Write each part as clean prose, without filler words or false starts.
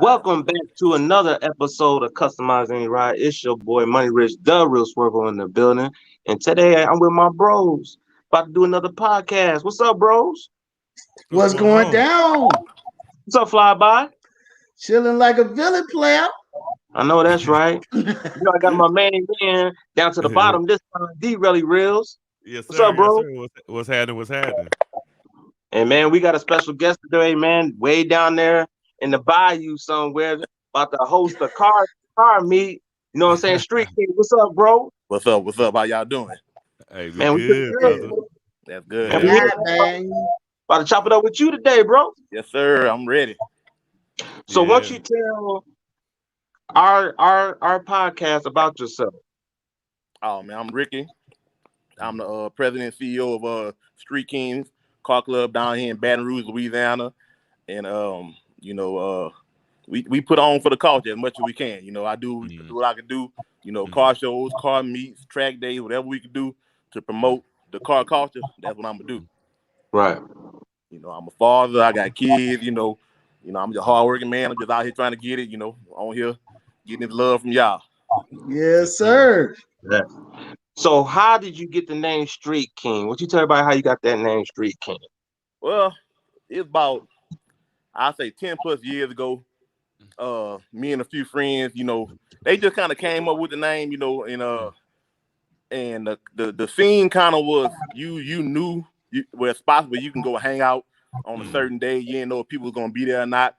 Welcome back to another episode of Customize Any Ride. It's your boy Money Rich, the Real Swervo in the building. And today I'm with my bros. About to do another podcast. What's up, bros? What's What's going going on? down? What's up, Flyby? Chilling like a villain player. I know that's right. I got my main man down to the bottom this time, D Relly Reels. Yes, What's sir. up, Yes, bro? sir. What's happening? What's happening? And man, we got a special guest today, man, way down there in the bayou somewhere, about to host a car meet. You know what I'm saying? Street King. What's up, bro? What's up? What's up? How y'all doing? Hey, we Man, we pretty good, good. brother. That's good. Man, We we That's here. good. hot, man. About to chop it up with you today, bro. Yes, sir. I'm ready. So why don't Yeah. you tell our podcast about yourself? Oh man, I'm Ricky. I'm the president and CEO of Street Kings Car Club down here in Baton Rouge, Louisiana. And we put on for the culture as much as we can. I do what I can do. Car shows, car meets, track days, whatever we can do to promote the car culture. That's what I'm gonna do. Right. I'm a father. I got kids. I'm just a hardworking man. I'm just out here trying to get it. On here getting this love from y'all. Yes, sir. Yeah. So how did you get the name Street King? What you tell everybody how you got that name Street King? Well, it's about I say 10 plus years ago. Me and a few friends, they just kind of came up with the name, and the scene kind of was you knew where spots where you can go hang out on a certain day. You didn't know if people was gonna be there or not.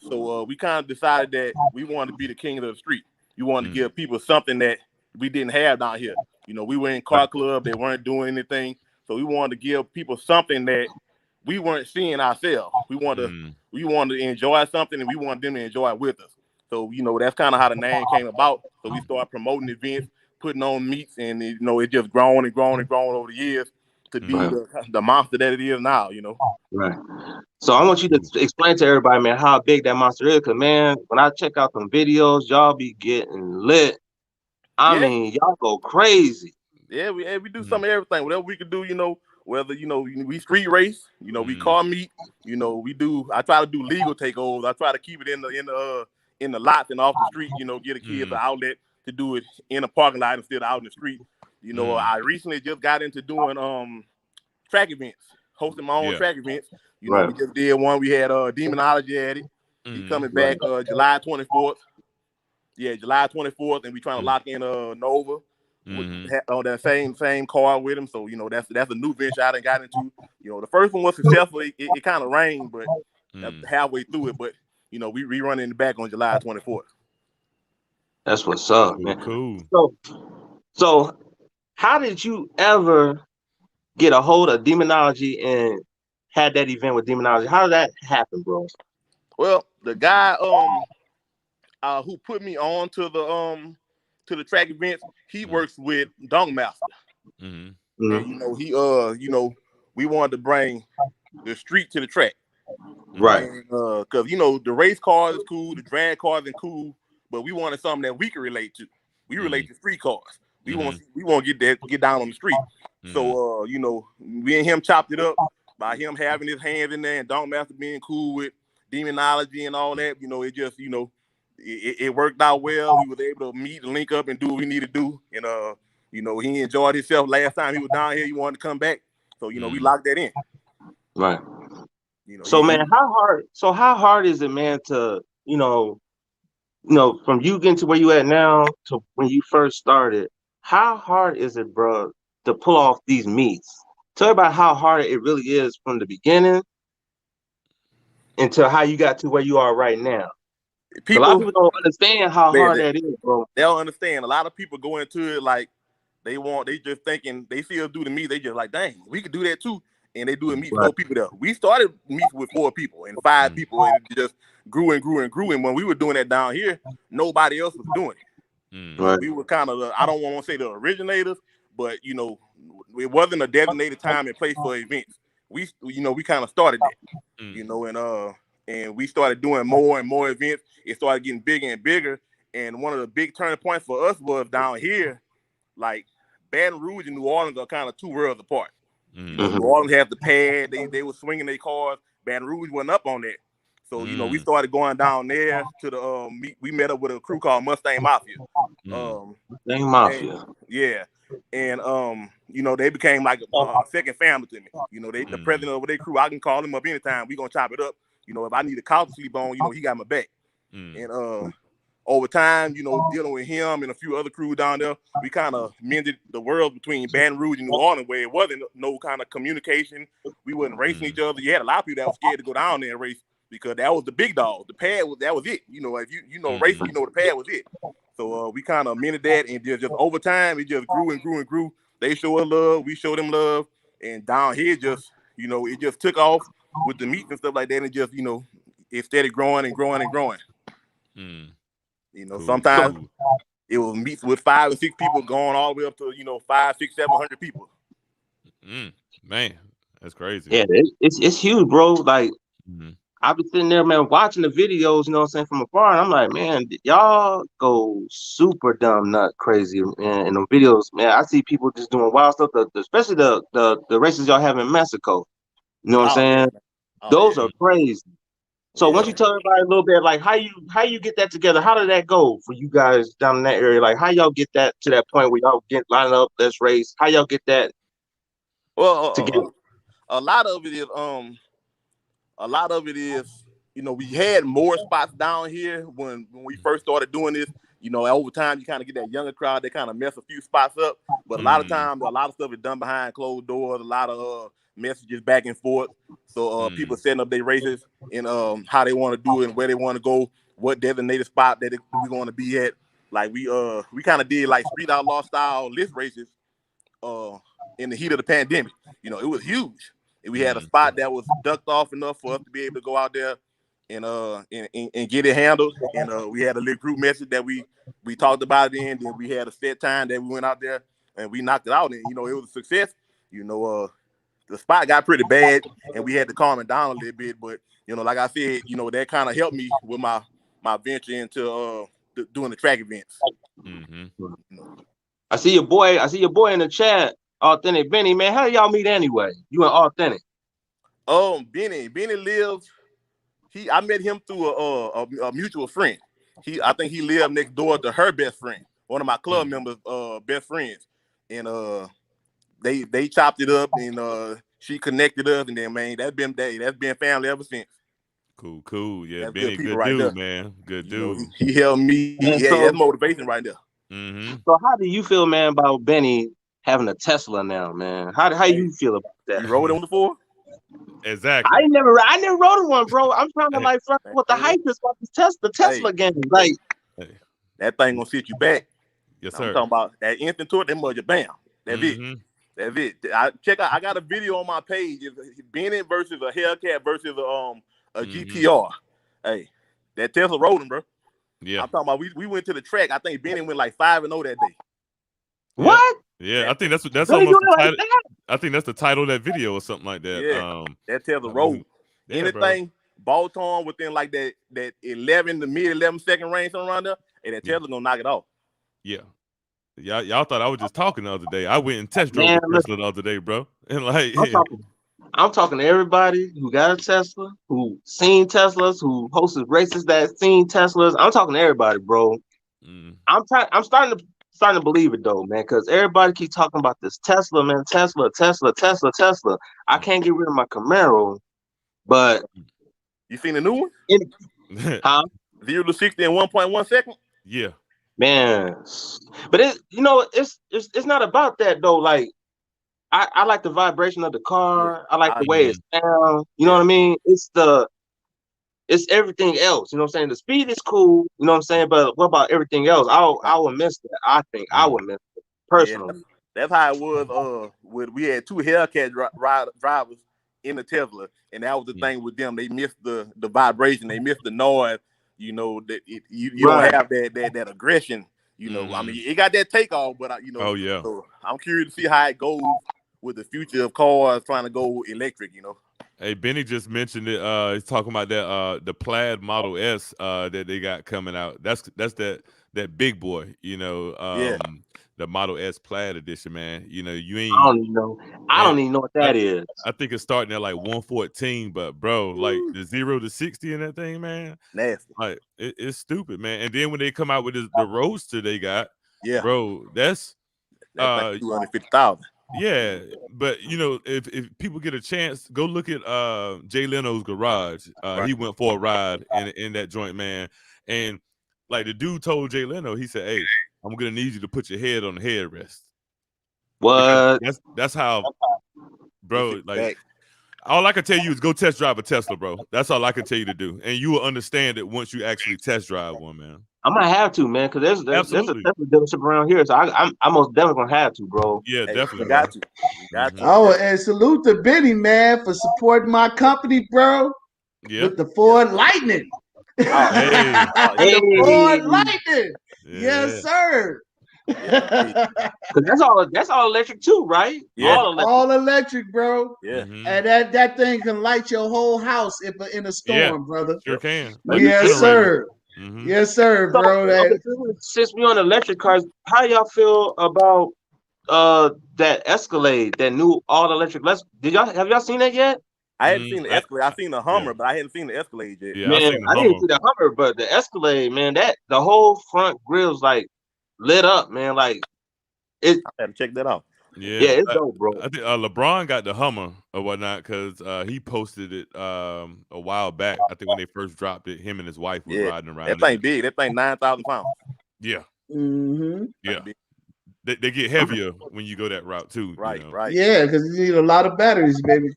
So we kind of decided that we wanted to be the king of the street. We wanted to give people something that we didn't have down here. We were in car club, they weren't doing anything. So we wanted to give people something that we weren't seeing ourselves. We wanted to enjoy something and we wanted them to enjoy it with us. So, that's kind of how the name came about. So we started promoting events, putting on meets, and it just grown and grown and grown over the years to be the monster that it is now, Right. So I want you to explain to everybody, man, how big that monster is. Cause man, when I check out some videos, y'all be getting lit. I Yeah. mean, y'all go crazy. Yeah, we do some of everything. Whatever we can do, whether we street race, we car meet, I try to do legal takeovers. I try to keep it in the lots and off the street, get the kids an outlet to do it in a parking lot instead of out in the street. I recently just got into doing track events, hosting my own track events. We just did one. We had Demonology at it. He's coming back July 24th. Yeah, July 24th, and we trying to lock in Nova on that same car with him. So that's a new venture I done got into. The first one was successful. It kind of rained, but halfway through it. But we running it back on July 24th. That's what's up, man. Cool. So how did you ever get a hold of Demonology and had that event with Demonology? How did that happen, bro? Well, the guy who put me on to the track events, he works with Dunk Master. And we wanted to bring the street to the track. Right. Because the race cars is cool, the drag cars is cool, but we wanted something that we can relate to. We relate to street cars. We want to get down on the street. So we and him chopped it up by him having his hands in there and Dunk Master being cool with Demonology and all that. It just it worked out well. We was able to meet and link up and do what we need to do. And he enjoyed himself last time he was down here. He wanted to come back. So we locked that in. Right. So man, how hard is it, man, to from you getting to where you at now to when you first started? How hard is it, bro, to pull off these meets? Tell everybody how hard it really is from the beginning until how you got to where you are right now. A lot of people don't understand how hard that is, bro. They don't understand. A lot of people go into it like they just thinking they see us do the meet. They just like, dang, we could do that too. And they do a meet 4 people there. We started meets with 4 people and 5 people, and it just grew and grew and grew. And when we were doing that down here, nobody else was doing it. Right. We were kind of I don't want to say the originators, but it wasn't a designated time and place for events. We kind of started that, and we started doing more and more events. It started getting bigger and bigger. And one of the big turning points for us was down here, like Baton Rouge and New Orleans are kind of 2 worlds apart. New Orleans had the pad. They were swinging their cars. Baton Rouge wasn't up on that. So we started going down there to the we met up with a crew called Mustang Mafia. Mustang Mafia. And they became like a second family to me. The president of their crew, I can call him up anytime. We gonna chop it up. If I need a couch to sleep on, he got my back. And over time, dealing with him and a few other crews down there, we kind of mended the world between Baton Rouge and New Orleans, where it wasn't no kind of communication. We wasn't racing each other. You had a lot of people that were scared to go down there and race because that was the big dog. The pad that was it. If racing, the pad was it. So we kind of mended that, and just over time, it just grew and grew and grew. They showed us love, we showed them love, and down here, it just took off with the meets and stuff like that, and just it started growing and growing and growing. Sometimes it was meets with 5 or 6 people going all the way up to 500, 600, 700 people. Man, that's crazy. Yeah, it's huge, bro. Like I be sitting there, man, watching the videos, from afar, and I'm like, man, y'all go super dumb nut crazy in the videos, man. I see people just doing wild stuff, especially the races y'all have in Mexico. You know what I'm saying? Those are crazy. So once you tell everybody a little bit, like how you get that together, how did that go for you guys down in that area? Like how y'all get that to that point where y'all get lined up, let's race? How y'all get that together? A lot of it is, we had more spots down here when we first started doing this. Over time, you kind of get that younger crowd. They kind of mess a few spots up. But a lot of times, a lot of stuff is done behind closed doors. A lot of messages back and forth. So people setting up their races and how they want to do it and where they want to go, what designated spot that we're going to be at. Like we kind of did like street outlaw style lift races in the heat of the pandemic. It was huge. And we had a spot that was ducked off enough for us to be able to go out there and get it handled. And we had a little group message that we talked about it in. Then we had a set time that we went out there and we knocked it out. And it was a success. The spot got pretty bad and we had to calm it down a little bit. But like I said, that kind of helped me with my venture into doing the track events. I see your boy in the chat, Authentic Benny, man. How do y'all meet anyway? You and Authentic? Benny lives. I met him through a mutual friend. I think he lived next door to her best friend, one of my club members' best friends, and they chopped it up and she connected us, and then man, that's been family ever since. Cool. Yeah, that's Benny, good right dude, there. Man. Good dude. He helped me. That's motivation right there. So how do you feel, man, about Benny having a Tesla now, man? How you feel about that? You rode on before? Exactly. I never rode one, bro. I'm trying to like fuck what the hype is about the Tesla game. Like that thing gonna sit you back. Yes, sir. I'm talking about that instant torque, that mother bam. That's it. That's it. I got a video on my page. It's Benny versus a Hellcat versus a GTR. Hey, that Tesla rolling, bro. Yeah. I'm talking about we went to the track. I think Benny went like 5-0 that day. What? Yeah, I think that's really almost the title. like that? I think that's the title of that video or something like that. Yeah, that Tesla roll. Anything bolt on within like that 11 to mid 11 second range, something around there, and that Tesla gonna knock it off. Yeah. Y'all thought I was just talking the other day. I went and test drove the Tesla the other day, bro. And like I'm talking to everybody who got a Tesla, who seen Teslas, who hosted races that seen Teslas. I'm talking to everybody, bro. I'm starting to believe it though, man, because everybody keeps talking about this Tesla, man. Tesla. I can't get rid of my Camaro, but you seen the new one? Huh? 0 to 60 in 1.1 second. Yeah, man. But it's not about that though. Like I like the vibration of the car. I like the way it sounds. You know what I mean? It's everything else. You know what I'm saying? The speed is cool. You know what I'm saying? But what about everything else? I would miss that. I think I would miss it personally. Yeah, that's how it was. We had 2 Hellcat drivers in the Tesla, and that was the thing with them. They missed the vibration. They missed the noise. You know that you don't have that aggression. You know, I mean, it got that takeoff, but Oh yeah. So I'm curious to see how it goes with the future of cars trying to go electric. You know. Hey, Benny just mentioned it. He's talking about that the Plaid Model S that they got coming out. That's that big boy, you know. the Model S Plaid edition, man. You know, you ain't. I don't even know. I don't even know what that is. I think it's starting at like 114, but bro, like the 0 to 60 in that thing, man. Nasty. Like it's stupid, man. And then when they come out with the Roadster they got, Yeah, bro, that's like 250,000. Yeah, but you know, if people get a chance, go look at Jay Leno's garage. He went for a ride in that joint, man. And like the dude told Jay Leno, he said, "Hey, I'm gonna need you to put your head on the headrest." What? That's how, bro. Like, all I can tell you is go test drive a Tesla, bro. That's all I can tell you to do, and you will understand it once you actually test drive one, man. I might have to, man, because there's a Tesla dealership around here, so I'm most definitely gonna have to, bro. Yeah, definitely. You got to. You got to. Oh, and salute to Benny, man, for supporting my company, bro. Yeah. With the Ford Lightning. Hey. Ford Lightning. Yeah. Yes, sir. That's all electric too, right? Yeah, all electric, bro. Yeah, and that thing can light your whole house in a storm, brother. Sure can. Yes, sir. Mm-hmm. Yes, sir, bro. Since we on electric cars, how y'all feel about that Escalade, that new all electric? Have y'all seen that yet? I hadn't seen the Escalade. I've seen the Hummer, but I hadn't seen the Escalade yet. Yeah, man, I didn't see the Hummer, but the Escalade, man, the whole front grill's like lit up, man. Like I have to check that out. Yeah, it's dope, bro. I think LeBron got the Hummer or whatnot because he posted it a while back. I think when they first dropped it, him and his wife were riding around. That thing big. That thing 9,000 pounds. Yeah. Mm-hmm. Yeah. They get heavier when you go that route too. Right, you know? right. Yeah, because you need a lot of batteries, baby.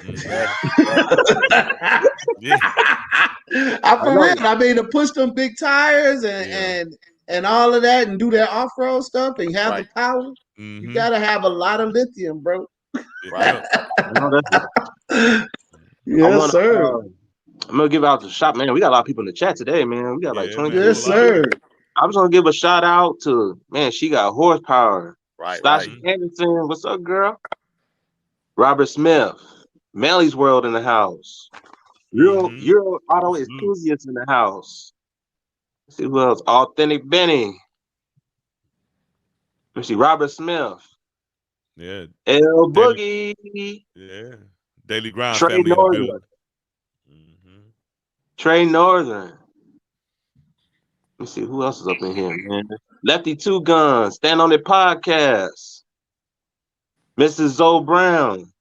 I for real. I mean, to push them big tires and all of that and do that off-road stuff and have the power, you gotta have a lot of lithium, bro. Right. Yes, sir. I'm gonna give out the shop, man. We got a lot of people in the chat today, man. We got like 20. Yes, sir. I'm just gonna give a shout out to, man, she got horsepower. Right. Stasha Anderson, what's up, girl? Robert Smith, Melly's World in the house. Euro Auto Enthusiasts in the house. Let's see who else. Authentic Benny. Let's see, Robert Smith. Yeah. L Boogie. Yeah. Daily Grind Trey family. Northern. Trey Northern. Let me see who else is up in here, man. Lefty Two Guns, Stand on It Podcast. Mrs. Zoe Brown.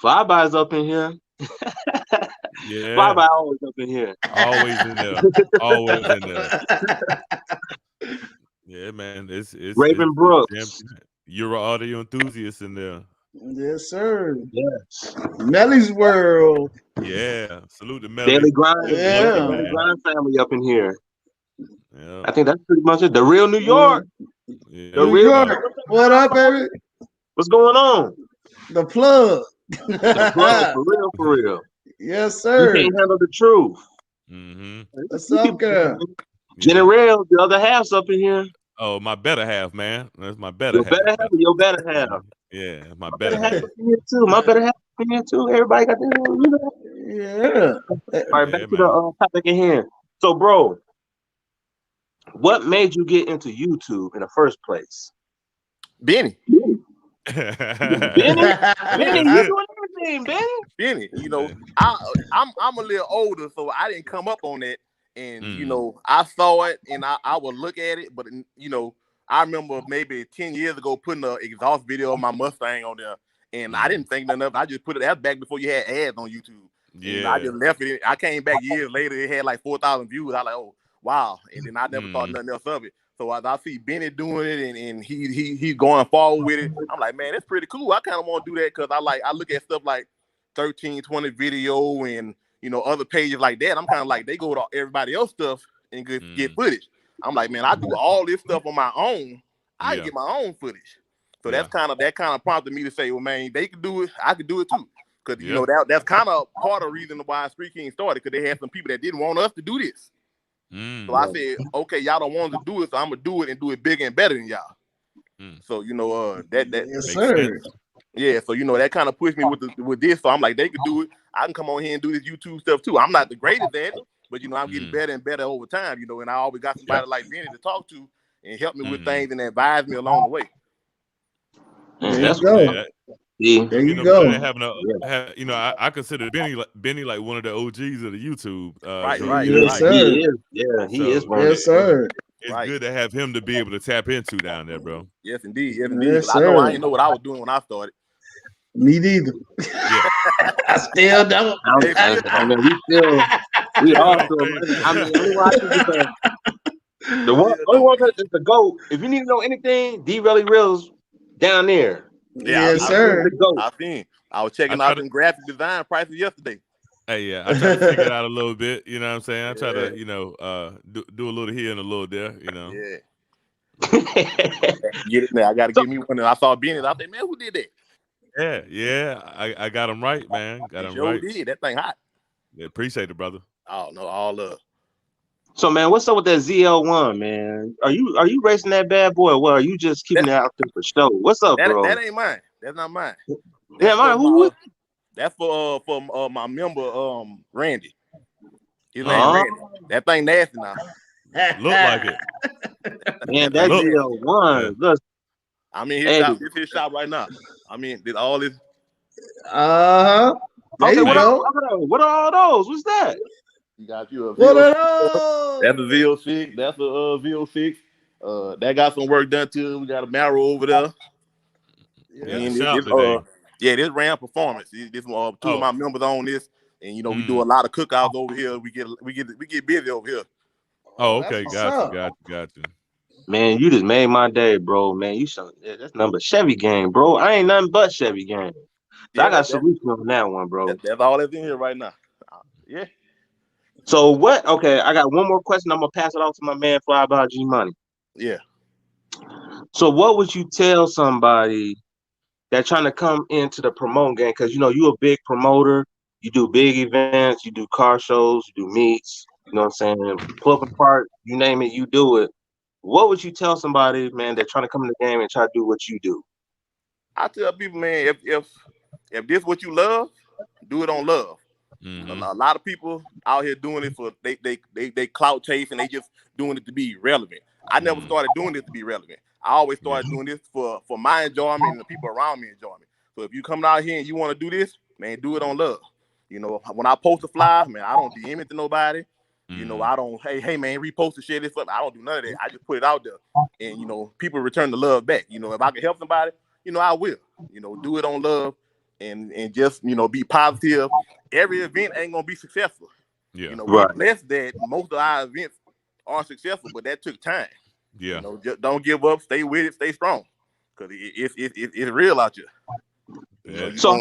Flyby's up in here. Yeah. Flyby always up in here. Always in there. Always in there. Yeah, man. It's Raven Brooks. Euro Audio Enthusiasts in there. Yes, sir. Yes. Melly's World. Yeah. Salute to Melly. Daily Grind. Yeah. Daily Grind family up in here. Yeah. I think that's pretty much it. The Real New York. Yeah. The New Real York. What up, baby? What's going on? The plug. The plug, for real. Yes, sir. You can't handle the truth. What's up, girl? Jenny Rail, the other half's up in here. Oh, my better half, man. That's my better Your half. better half. Your better half. Yeah, my better half. Up in here too. My better half up in here too. Everybody got their own, you know. Yeah. All right, back to the topic at hand. So, bro, what made you get into YouTube in the first place? Benny. Benny, you doing everything, Benny. Benny, you know, I'm a little older, so I didn't come up on that. And you know, I saw it and I would look at it, but you know, I remember maybe 10 years ago putting an exhaust video of my Mustang on there, and I didn't think nothing of it. I just put it out back before you had ads on YouTube. Yeah, and I just left it. I came back years later, it had like 4,000 views. I was like, oh wow, and then I never thought nothing else of it. So as I see Benny doing it and he's going forward with it, I'm like, man, that's pretty cool. I kind of want to do that because I look at stuff like 1320 video and you know other pages like that. I'm kind of like they go to everybody else stuff and get footage. I'm like, man, I do all this stuff on my own. I can get my own footage. So that kind of prompted me to say, well, man, they can do it. I could do it too. Because you know that's kind of part of the reason why Street King started, because they had some people that didn't want us to do this. So I said, okay, y'all don't want to do it, so I'm gonna do it and do it bigger and better than y'all. So you know that yes, sir. Yeah, so you know that kind of pushed me with this. So I'm like, they could do it. I can come on here and do this YouTube stuff too. I'm not the greatest at it, but you know I'm getting better and better over time. You know, and I always got somebody like Benny to talk to and help me with things and advise me along the way. There you go. There you go. Having I consider Benny like one of the OGs of the YouTube. Right. Yes, sir. He is. Yeah, he is. Yes, sir. It's good to have him to be able to tap into down there, bro. Yes, indeed. Yes, I know I didn't know what I was doing when I started. Me neither. Yeah. I still don't. We all still. I mean, only one person is the GOAT. If you need to know anything, D Relly Reels down there. Yeah, yes, sir. I was checking out them graphic design prices yesterday. Hey, yeah, I try to figure it out a little bit. You know what I'm saying? I try to, do a little here and a little there. You know. Yeah. Get it now. I got to give me one. And I saw Benny. I think, man, who did that? Yeah. I got him right, man. Got him right. Did. That thing hot. Yeah, appreciate it, brother. Oh no, all love. So, man, what's up with that ZL1, man? Are you racing that bad boy, or what? Are you just keeping it out there for show? What's up, bro? That ain't mine. That's not mine. Yeah, mine. Who? That's for my member, Randy. His name Randy. That thing nasty now. Look like it. Man, that ZL1. Look. I mean, his shop right now. I mean, did all this. Okay, what are all those? What's that? You got you a what are those? That's a VO6. That's a VO6. That got some work done to it. We got a Marrow over there. This Ram Performance. This two of my members on this, and we do a lot of cookouts over here. We get busy over here. Oh, okay, got you. Man, you just made my day, bro. Man, that's number Chevy game, bro. I ain't nothing but Chevy game. So I got solution on that one, bro. That's all that's in here right now. Yeah. So what? Okay, I got one more question. I'm gonna pass it off to my man Fly by G Money. Yeah. So what would you tell somebody that trying to come into the promote game? Because you a big promoter, you do big events, you do car shows, you do meets. You know what I'm saying? Pull up apart, you name it, you do it. What would you tell somebody, man, that trying to come in the game and try to do what you do? I tell people, man, if this is what you love, do it on love. Mm-hmm. A lot of people out here doing it for they clout chase and they just doing it to be relevant. I never started doing this to be relevant. I always started doing this for my enjoyment and the people around me enjoyment. So if you coming out here and you want to do this, man, do it on love. When I post a fly, man, I don't DM it to nobody. I don't, hey man, repost the shit. I don't do none of that. I just put it out there, and people return the love back. If I can help somebody, I will. Do it on love, and just be positive. Every event ain't gonna be successful. Yeah, right. We're blessed that most of our events are successful, but that took time. Yeah, just don't give up. Stay with it. Stay strong, because it's real out here. Yeah. So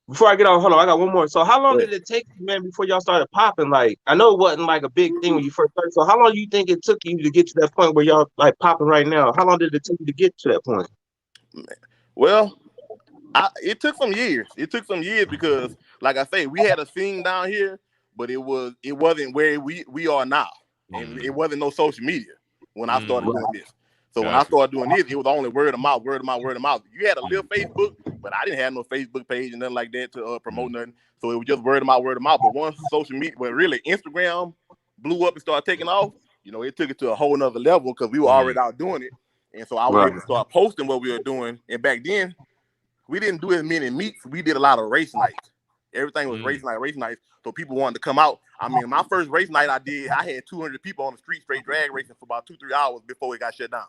before I get on, hold on, I got one more. So how long did it take you, man, before y'all started popping? Like, I know it wasn't like a big thing when you first started. So how long do you think it took you to get to that point where y'all like popping right now? How long did it take you to get to that point? Well, it took some years. It took some years because, like I say, we had a scene down here, but it wasn't where we are now, and it wasn't no social media when I started doing this. So when I started doing this, it was only word of mouth. You had a little Facebook, but I didn't have no Facebook page and nothing like that to promote nothing. So it was just word of mouth. But once social media, really Instagram blew up and started taking off, it took it to a whole nother level because we were already out doing it. And so I was able to start posting what we were doing. And back then, we didn't do as many meets. We did a lot of race nights. Everything was race nights. So people wanted to come out. I mean, my first race night I had 200 people on the street straight drag racing for about 2-3 hours before it got shut down.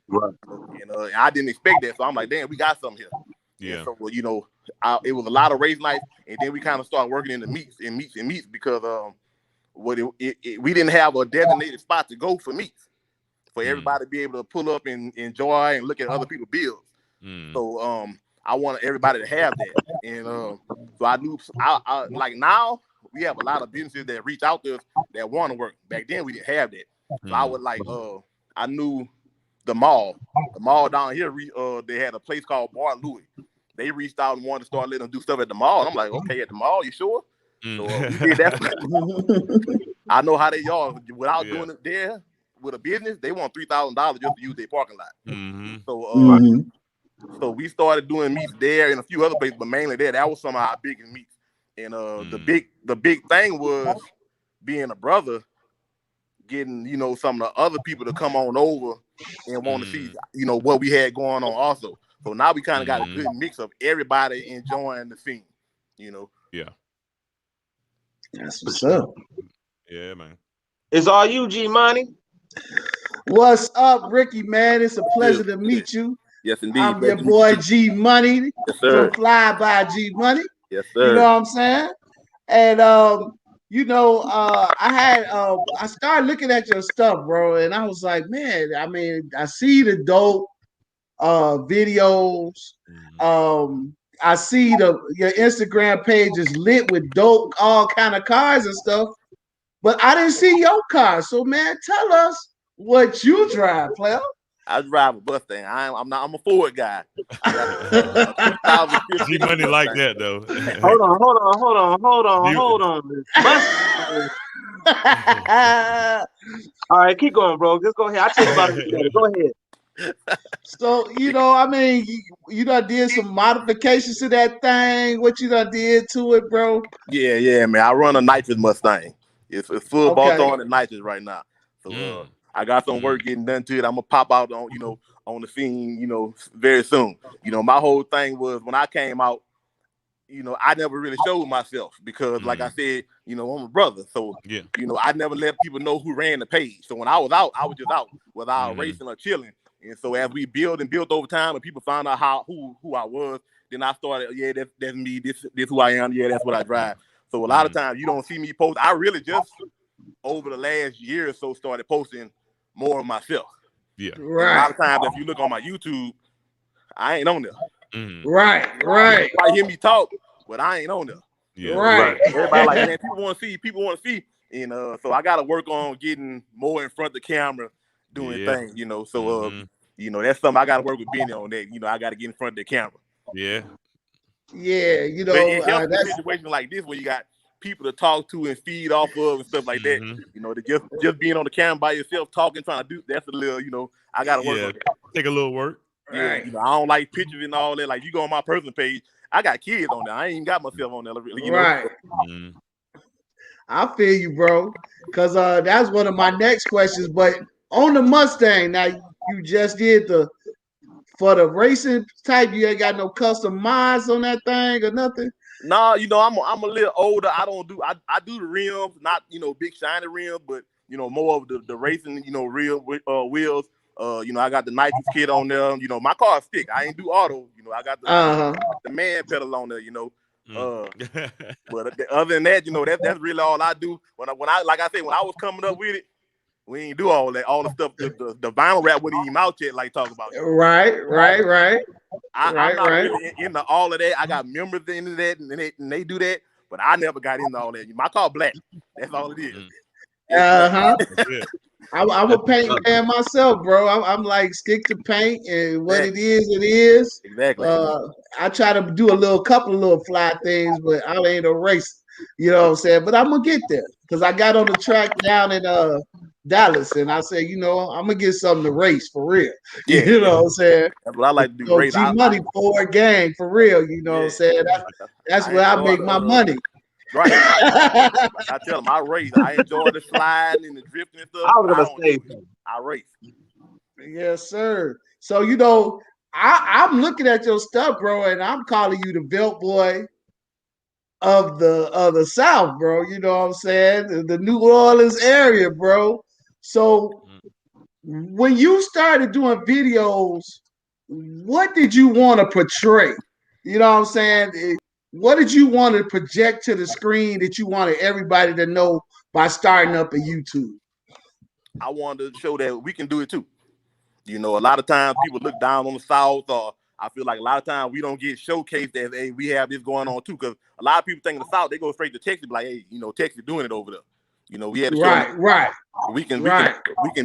Right. And I didn't expect that. So I'm like, damn, we got something here. Yeah. And so, it was a lot of race nights. And then we kind of started working in the meets because we didn't have a designated spot to go for meets for everybody to be able to pull up and enjoy and look at other people's builds. So I wanted everybody to have that. And so I knew I like now we have a lot of businesses that reach out to us that want to work. Back then we didn't have that. So I would like I knew the mall down here, they had a place called Bar Louis. They reached out and wanted to start letting them do stuff at the mall. And I'm like, okay, at the mall, you sure? So we did that. I know how they are. Without doing it there with a business, they want $3,000 just to use their parking lot. So we started doing meets there and a few other places, but mainly there. That was some of our biggest meets. And the big thing was being a brother, getting some of the other people to come on over and want to see what we had going on also. So now we kind of got a good mix of everybody enjoying the scene, you know. Yeah. That's what's up. Yeah, man. It's all you, G Money. What's up, Ricky, man? It's a pleasure to meet you. Yes, indeed. I'm your boy G Money from Fly by G Money. Yes, sir. You know what I'm saying? And I started looking at your stuff, bro, and I was like, man, I mean, I see the dope videos. I see your Instagram page is lit with dope, all kind of cars and stuff, but I didn't see your car. So, man, tell us what you drive, player. I drive a Mustang. I'm a Ford guy. G Money like that though. Hold on. All right, keep going, bro. Just go ahead. I'll tell you about it. Go ahead. So, I mean, you done did some modifications to that thing. What you done did to it, bro? Yeah, man. I run a nitrous Mustang. It's full bolt on and nitrous right now. So I got some work getting done to it. I'm gonna pop out on the scene, very soon. My whole thing was when I came out, I never really showed myself because, like I said, I'm a brother. So, I never let people know who ran the page. So when I was out, I was just out without racing or chilling. And so as we built over time, and people found out who I was, then I started. Yeah, that's me. This who I am. Yeah, that's what I drive. So a lot of times you don't see me post. I really just over the last year or so started posting more of myself. Yeah. Right. A lot of times if you look on my YouTube, I ain't on there. Right. You might hear me talk, but I ain't on there. Yeah. Right. Everybody like, man, people want to see. And so I gotta work on getting more in front of the camera, doing things, So that's something I gotta work with Benny on that. I gotta get in front of the camera. Yeah. Yeah, but it helps in a situation like this where you got people to talk to and feed off of and stuff like that. To just being on the camera by yourself talking, trying to do that's a little, I gotta work on that. Take a little work. Yeah, I don't like pictures and all that. Like you go on my personal page, I got kids on there. I ain't even got myself on there, really. Right. I feel you, bro. Because that's one of my next questions. But on the Mustang, now you just did for the racing type, you ain't got no custom mods on that thing or nothing? No, I'm a little older. I don't do I do the rims, not big shiny rims, but more of the racing, real wheels. I got the nitrous kit on there. My car is thick. I ain't do auto. I got the man pedal on there. But other than that, that's really all I do. When I like I said, when I was coming up with it, we ain't do all that. All the stuff, the vinyl wrap wouldn't even out yet, like talk about. Right. I'm not really into all of that. I got members into that, and they do that, but I never got into all that. My car black. That's all it is. I'm a paint man myself, bro. I'm like stick to paint, and what it is. Exactly. I try to do a couple of little fly things, but I ain't a race. You know what I'm saying? But I'm gonna get there because I got on the track down in Dallas, and I said, I'm gonna get something to race for real. Yeah. You know what I'm saying? That's what I like to do. Race. G Money Ford gang for real. You know what I'm saying? That's where I make my money. Right. I tell them I race. I enjoy the sliding and the drifting and stuff. I was gonna say I race. Yes, sir. So I'm looking at your stuff, bro, and I'm calling you the Belt Boy of the South, bro. You know what I'm saying? The New Orleans area, bro. So when you started doing videos, what did you want to portray? You know what I'm saying? What did you want to project to the screen that you wanted everybody to know by starting up a YouTube? I wanted to show that we can do it too. A lot of times people look down on the South, or I feel like a lot of times we don't get showcased as, hey, we have this going on too. Because a lot of people think in the South, they go straight to Texas, like, hey, Texas doing it over there. We had to show right. We can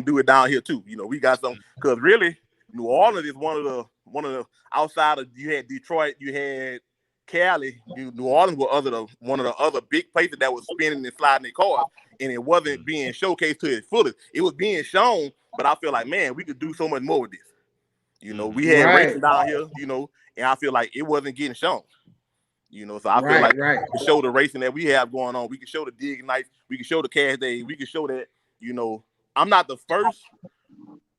do it down here too. We got some, because really New Orleans is one of the outside of, you had Detroit, you had Cali, New Orleans was one of the other big places that was spinning and sliding their cars, and it wasn't being showcased to its fullest. It was being shown, but I feel like, man, we could do so much more with this. We had racing down here, and I feel like it wasn't getting shown. So I feel like to show the racing that we have going on, we can show the dig nights, we can show the cash days, we can show that, I'm not the first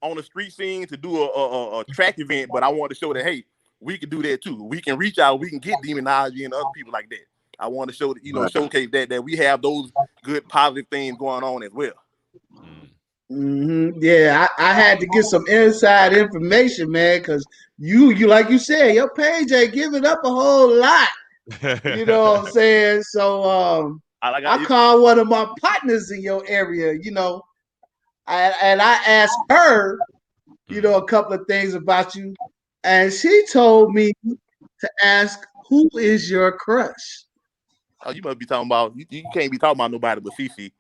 on the street scene to do a track event, but I want to show that, hey, we can do that too. We can reach out. We can get demonology and other people like that. I want to show showcase that we have those good positive things going on as well. Yeah, I had to get some inside information, man, because you like you said, your page ain't giving up a whole lot. You know what I'm saying? So I called one of my partners in your area, and I asked her, a couple of things about you, and she told me to ask, who is your crush? Oh, you must be talking about, you can't be talking about nobody but Cece.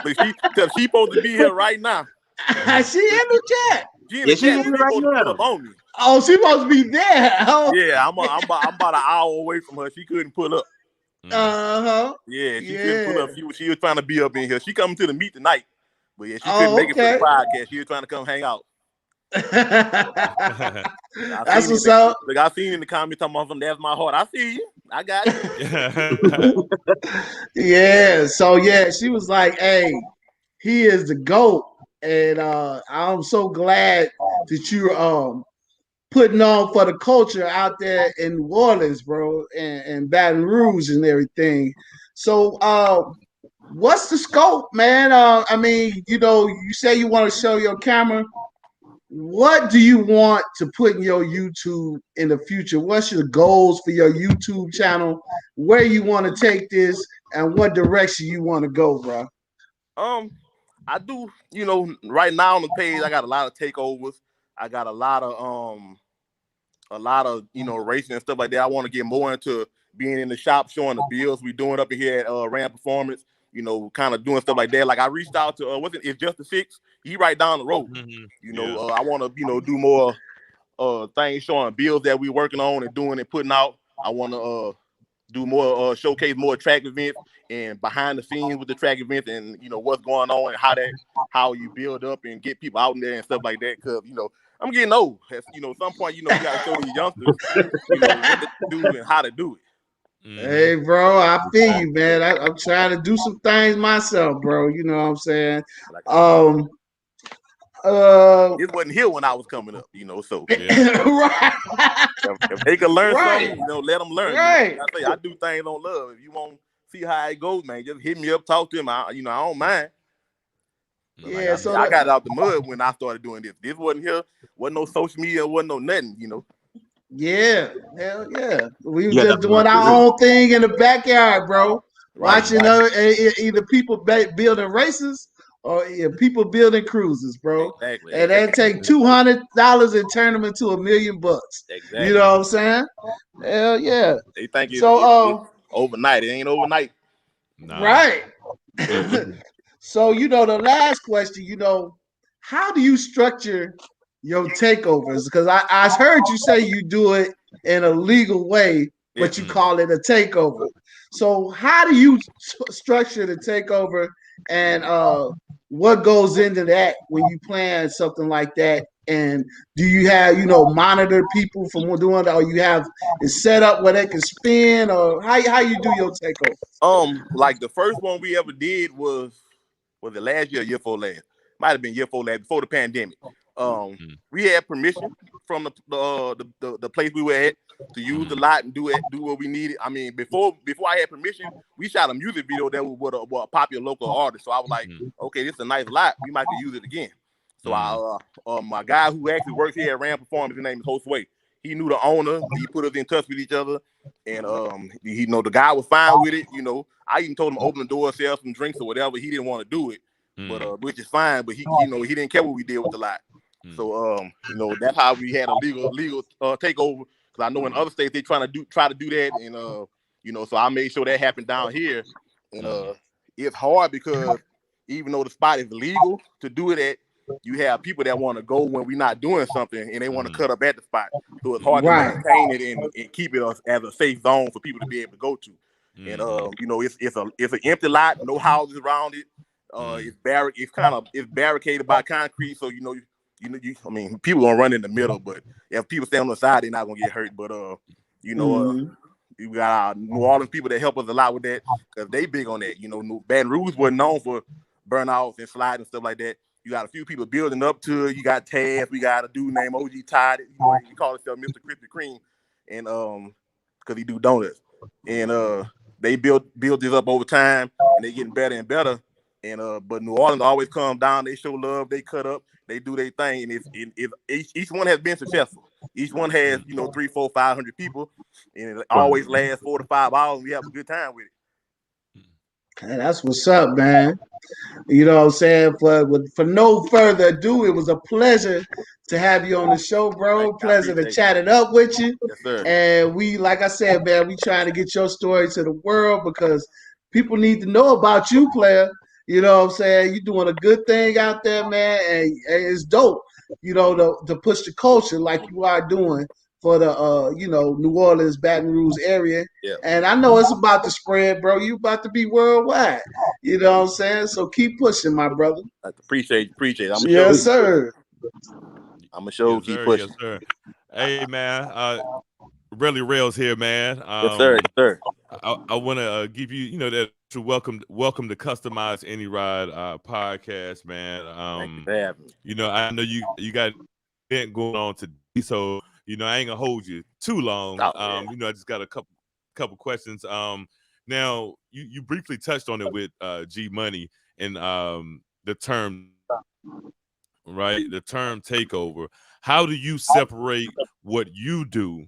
But she's supposed to be here right now. She in the chat. She in the chat. She's supposed to pull up on me. Oh, she supposed to be there. Oh. Yeah, I'm about an hour away from her. She couldn't pull up. Yeah, she couldn't pull up. She was trying to be up in here. She coming to the meet tonight, but yeah, she couldn't make it for the podcast. She was trying to come hang out. That's what's up. Like I seen in the comments talking about that's my heart. I see you. I got you. Yeah. So yeah, she was like, "Hey, he is the GOAT," and I'm so glad that you're putting on for the culture out there in New Orleans, bro, and Baton Rouge and everything. So what's the scope, man? I mean, you say you want to show your camera. What do you want to put in your YouTube in the future? What's your goals for your YouTube channel? Where you want to take this, and what direction you want to go, bro? I do, right now on the page, I got a lot of takeovers. I got a lot of racing and stuff like that. I want to get more into being in the shop, showing the builds we doing up in here at Ram Performance. Kind of doing stuff like that. Like I reached out to it's Just the Six. He right down the road. I want to do more things showing builds that we working on and doing and putting out. I want to do more showcase more track events and behind the scenes with the track events and what's going on and how you build up and get people out in there and stuff like that. Because I'm getting old. At some point you got to show these youngsters what to do and how to do it. Hey, bro, I feel you, man. I'm trying to do some things myself, bro. You know what I'm saying? It wasn't here when I was coming up, so right. If they can learn something, let them learn. Right. I do things on love. If you want to see how it goes, man, just hit me up, talk to him. I don't mind. Yeah, I got out the mud when I started doing this. This wasn't here, wasn't no social media, wasn't no nothing, Yeah, hell yeah. We were just doing our own thing in the backyard, bro. Watching either people building races or people building cruises, bro. Exactly. And they take $200 and turn them into $1 million. Exactly. You know what I'm saying? Hell yeah. They think it's overnight. It ain't overnight. Nah. Right. So the last question, how do you structure your takeovers? Because I heard you say you do it in a legal way, but you call it a takeover. So how do you structure the takeover, and what goes into that when you plan something like that? And do you have monitor people from doing that, or you have it set up where they can spin, or how you do your takeover? Like the first one we ever did was it last year before last? Might have been year before last, before the pandemic. We had permission from the place we were at to use the lot and do what we needed. I mean, before I had permission, we shot a music video that was with a popular local artist. So I was like, okay, this is a nice lot. We might could use it again. So my guy who actually works here at Ram Performance, his name is Josue. He knew the owner. He put us in touch with each other, and the guy was fine with it. I even told him to open the door, sell some drinks or whatever. He didn't want to do it, but which is fine. But he didn't care what we did with the lot. So that's how we had a legal takeover. Because I know in other states they try to do that, and so I made sure that happened down here. And it's hard because even though the spot is legal to do it at, you have people that want to go when we're not doing something and they want to cut up at the spot. So it's hard to maintain it and keep it as a safe zone for people to be able to go to. And it's an empty lot, no houses around it. It's barricaded by concrete, so I mean, people gonna run in the middle, but if people stay on the side, they're not gonna get hurt. But we got our New Orleans people that help us a lot with that because they big on that. Baton Rouge wasn't known for burnouts and slides and stuff like that. You got a few people building up to it. You got Taz. We got a dude named OG Tide. You know, he called himself Mr. Krispy Kreme, and because he do donuts. And they build this up over time, and they getting better and better. And but New Orleans always come down. They show love. They cut up. They do their thing, and each one has been successful. Each one has 300, 400, 500 people, and it always lasts 4 to 5 hours. And we have a good time with it. Hey, that's what's up, man. You know what I'm saying? For no further ado, it was a pleasure to have you on the show, bro. Pleasure to chat it up with you. Yes, sir. And we, like I said, man, we trying to get your story to the world because people need to know about you, player. You know what I'm saying? You're doing a good thing out there, man, and it's dope, to push the culture like you are doing for the New Orleans, Baton Rouge area. Yeah. And I know it's about to spread, bro. You about to be worldwide. You know what I'm saying? So keep pushing, my brother. I appreciate it. Yes, sir. I'm gonna show keep pushing. Yes, sir. Hey, man. Really Rails here, man. Yes, sir. Yes, sir. I want to give you, that welcome to Customize Any Ride podcast, man. Thank you for having me. I know you got an event going on today, so I ain't gonna hold you too long. I just got a couple questions. Now you briefly touched on it with G Money and the term, right? The term takeover. How do you separate what you do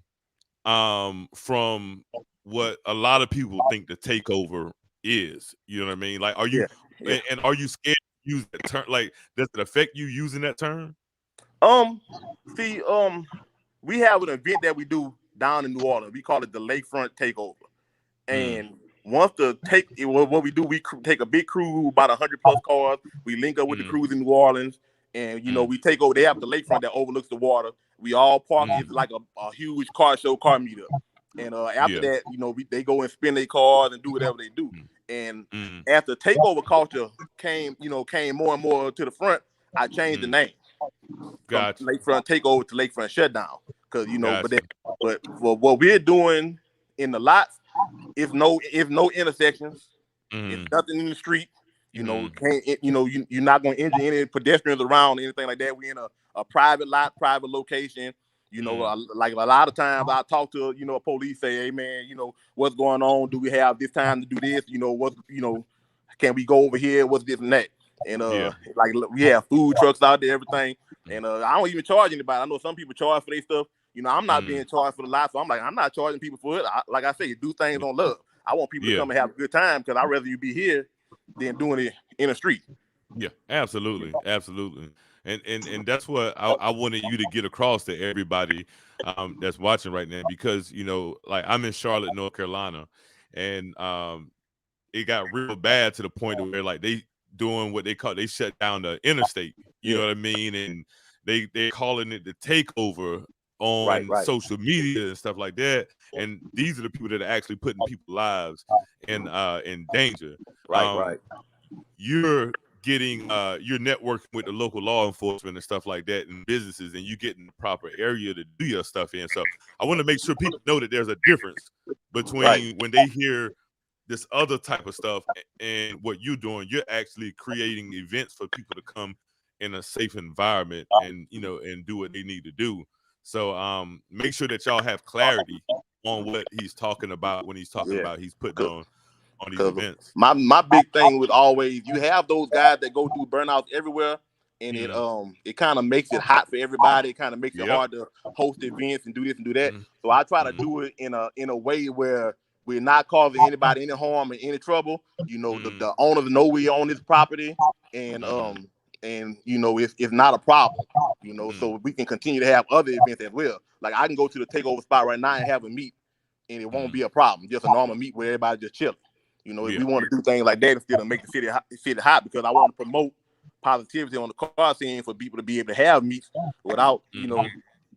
from what a lot of people think the takeover is? You know what I mean? Like, are you and are you scared to use that term? Like, does it affect you using that term? We have an event that we do down in New Orleans. We call it the Lakefront Takeover. And once what we do, we take a big crew, about 100+ cars. We link up with the crews in New Orleans, and we take over. They have the lakefront that overlooks the water. We all park. It's like a huge car meetup. And after that, they go and spin their cars and do whatever they do. And after takeover culture came more and more to the front, I changed the name. Gotcha. From Lakefront Takeover to Lakefront Shutdown, because but for what we're doing in the lots, if no intersections, it's nothing in the street. You're not going to injure any pedestrians around, anything like that. We're in a private lot, private location. Like a lot of times I talk to a police, say, hey man, what's going on? Do we have this time to do this? Can we go over here? What's this and that? And like we have food trucks out there, everything. And I don't even charge anybody. I know some people charge for their stuff. I'm not being charged for the lot, so I'm like, I'm not charging people for it. Like I say, do things on love. I want people to come and have a good time, because I'd rather you be here than doing it in the street. Yeah, absolutely. And that's what I wanted you to get across to everybody that's watching right now, because like I'm in Charlotte, North Carolina, and it got real bad to the point where like they doing what they shut down the interstate. You know what I mean? And they're calling it the takeover on social media and stuff like that. And these are the people that are actually putting people's lives in danger. Right. You're getting you're networking with the local law enforcement and stuff like that, and businesses, and you get in the proper area to do your stuff in. So I want to make sure people know that there's a difference between when they hear this other type of stuff and what you're doing. You're actually creating events for people to come in a safe environment and and do what they need to do. So make sure that y'all have clarity on what he's talking about when he's talking about he's putting on these events. My big thing was always, you have those guys that go do burnouts everywhere, and it kind of makes it hot for everybody. It kind of makes it hard to host events and do this and do that. So I try to do it in a way where we're not causing anybody any harm and any trouble. The owners know we own this property, and it's not a problem. So we can continue to have other events as well. Like I can go to the takeover spot right now and have a meet, and it won't be a problem. Just a normal meet where everybody just chilling. If we want to do things like that instead of make the city hot, because I want to promote positivity on the car scene for people to be able to have meets without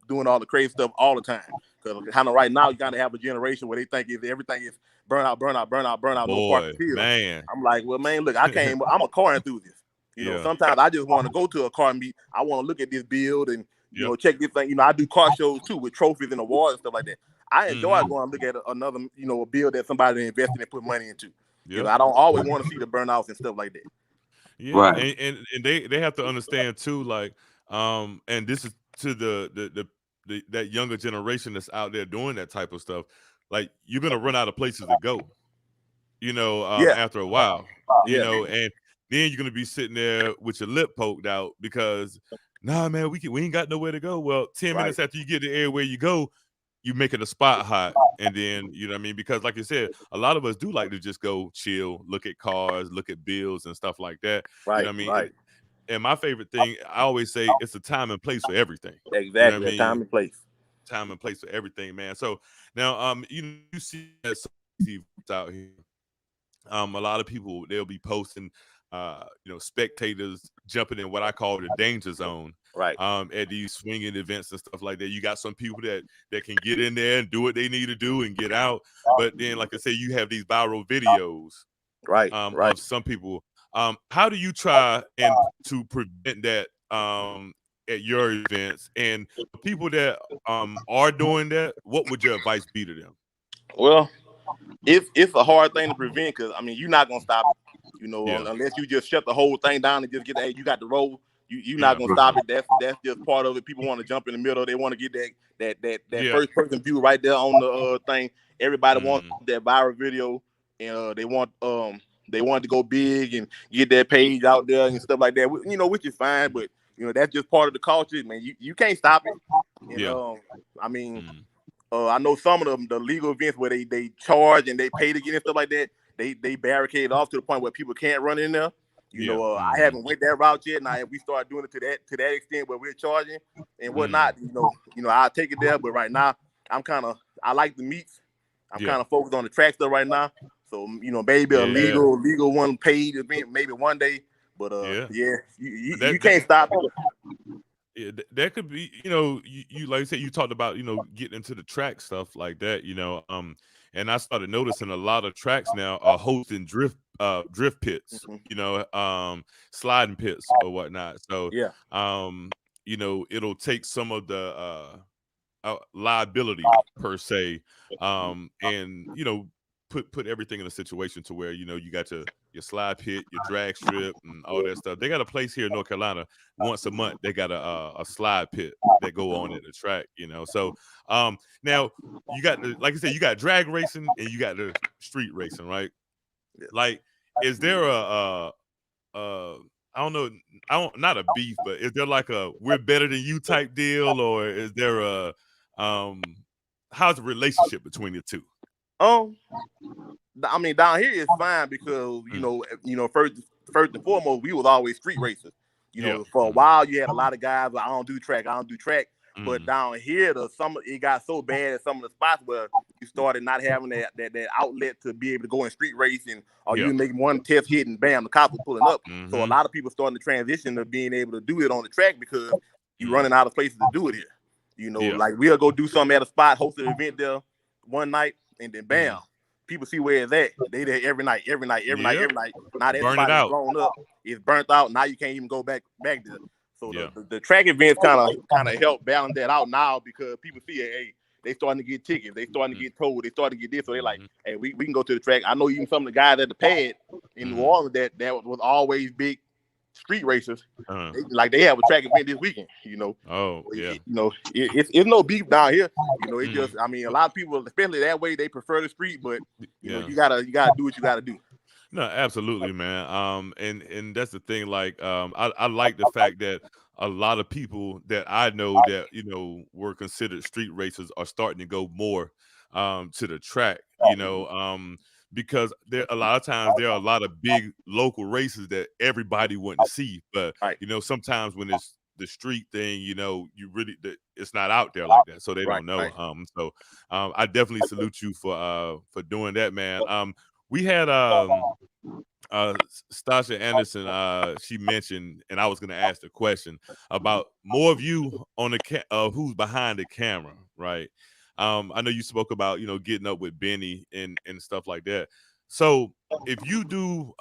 doing all the crazy stuff all the time. Because kind of right now you gotta have a generation where they think everything is burn out, no parts to kill. Man. I'm like, well, man, look, I'm a car enthusiast. Sometimes I just want to go to a car meet. I want to look at this build and check this thing. I do car shows too with trophies and awards and stuff like that. I enjoy going and look at another, a build that somebody invested and put money into. I don't always want to see the burnouts and stuff like that. Yeah, Right. and they have to understand too, like, and this is to the that younger generation that's out there doing that type of stuff. Like, you're gonna run out of places to go, Yeah, after a while, yeah, and then you're gonna be sitting there with your lip poked out because, nah, man, we ain't got nowhere to go. Well, 10 right, minutes after you get to everywhere you go, you making the spot hot, and then you know what I mean, because like you said, a lot of us do like to just go chill, look at cars, look at bills and stuff like that. You know right, what I mean? right. And my favorite thing, I always say, it's a time and place for everything. You know what Exactly. I A time mean? and place. Time and place for everything, man. So now, you see that out here. A lot of people, they'll be posting, spectators jumping in what I call the danger zone, Right, at these swinging events and stuff like that. You got some people that can get in there and do what they need to do and get out, but then, like I say, you have these viral videos, right, right. of some people. How do you try and to prevent that, at your events, and the people that are doing that? What would your advice be to them? Well, it's a hard thing to prevent because I mean you're not gonna stop it. Yeah, Unless you just shut the whole thing down and just get hey, you got the roll. You're not yeah, gonna stop it. That's just part of it. People want to jump in the middle. They want to get that yeah. first person view right there on the thing. Everybody wants Mhm. that viral video, and they want to go big and get that page out there and stuff like that. Which is fine, but that's just part of the culture, man. You can't stop it. And Yeah. I mean. Mhm. I know some of them, the legal events where they charge and they pay to get in stuff like that, they barricade off to the point where people can't run in there. Yeah. I haven't went that route yet. Now, if we start doing it to that extent where we're charging and whatnot, I'll take it there. But right now, I like the meets. I'm Yeah. kind of focused on the track stuff right now. So maybe a Yeah. legal one paid event maybe one day. But Yeah. yeah, you That can't stop it. yeah, that could be, you like I said, you talked about, getting into the track stuff like that, and I started noticing a lot of tracks now are hosting drift pits, Mhm. sliding pits or whatnot. So, Yeah, it'll take some of the liability per se, and put everything in a situation to where you got your slide pit, your drag strip, and all that stuff. They got a place here in North Carolina once a month. They got a slide pit that go on at the track. So now you got like I said, you got drag racing and you got the street racing, right? yeah. Like, is there I don't know, not a beef, but is there like a we're better than you type deal, or is there a how's the relationship between the two? I mean, down here it's fine because first and foremost, we was always street racers. Yeah. For a while you had a lot of guys like I don't do track. But Mhm. down here, it got so bad at some of the spots where you started not having that outlet to be able to go in street racing, or Yeah. you make one test hit and bam, the cops were pulling up. So a Mhm. lot of people starting to transition to being able to do it on the track because you're Mhm. running out of places to do it here. Yeah. Like we'll go do something at a spot, host an event there one night, and then bam, Mhm. people see where it's at. They there every night. Yep. Now that Burn it spot is out. blown up, it's burnt out. Now you can't even go back there. So Yeah. the track events kind of help balance that out now because people see it. Hey, they starting to get tickets. They starting to get told. They starting to get this. So they like, Mhm. hey, we can go to the track. I know even some of the guys at the pad in New Mhm. Orleans that was always big street racers. Uh-huh. They have a track event this weekend. Oh, yeah. It's no beef down here. It's Mhm. just I mean a lot of people, especially that way, they prefer the street, but Yeah. you gotta do what you gotta do. No, absolutely, man. And that's the thing. Like, I like the fact that a lot of people that I know that were considered street racers are starting to go more to the track. Because there a lot of times there are a lot of big local races that everybody want to see, but Right, sometimes when it's the street thing, you really it's not out there like that, so they right, don't know. right. I definitely salute you for doing that, man. We had Stasha Anderson, she mentioned, and I was going to ask the question about more of you on the who's behind the camera, right? I know you spoke about getting up with Benny and stuff like that. So if you do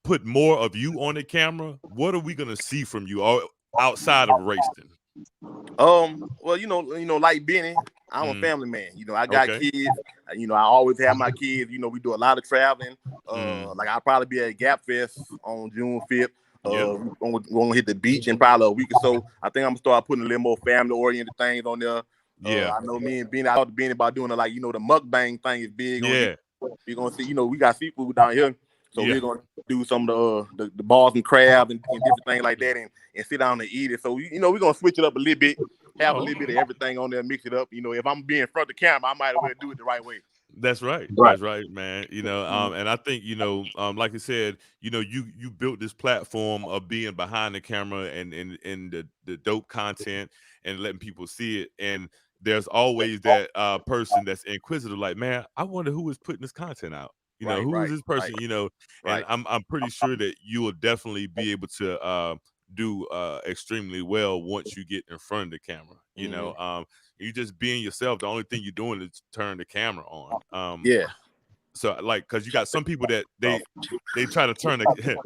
put more of you on the camera, what are we going to see from you outside of racing? Well, like Benny, I'm a Mm, family man. I got okay. kids. I always have my kids. We do a lot of traveling. Like I'll probably be at Gap Fest on June 5th. Yep. We're gonna hit the beach in probably a week or so. I think I'm gonna start putting a little more family oriented things on there. Yeah. I know me and Beanie, I talked to Beanie about doing it, like, you know, the mukbang thing is big. Yeah. We're gonna see, you know, we got seafood down here. So Yeah. we're gonna do some of the balls and crab and different things like that and sit down and eat it. So, you know, we're gonna switch it up a little bit, have a little bit of everything on there, mix it up. You know, if I'm being in front of the camera, I might as well do it the right way. That's right. Right. That's right, man. You know, and I think, you know, like I said, you know, you built this platform of being behind the camera and the dope content and letting people see it. And there's always that person that's inquisitive, like, man, I wonder who is putting this content out. You know, who is this person? You know, and I'm pretty sure that you will definitely be able to do extremely well once you get in front of the camera. You know, you just being yourself. The only thing you're doing is turn the camera on. Yeah. So like, cause you got some people that they try to turn the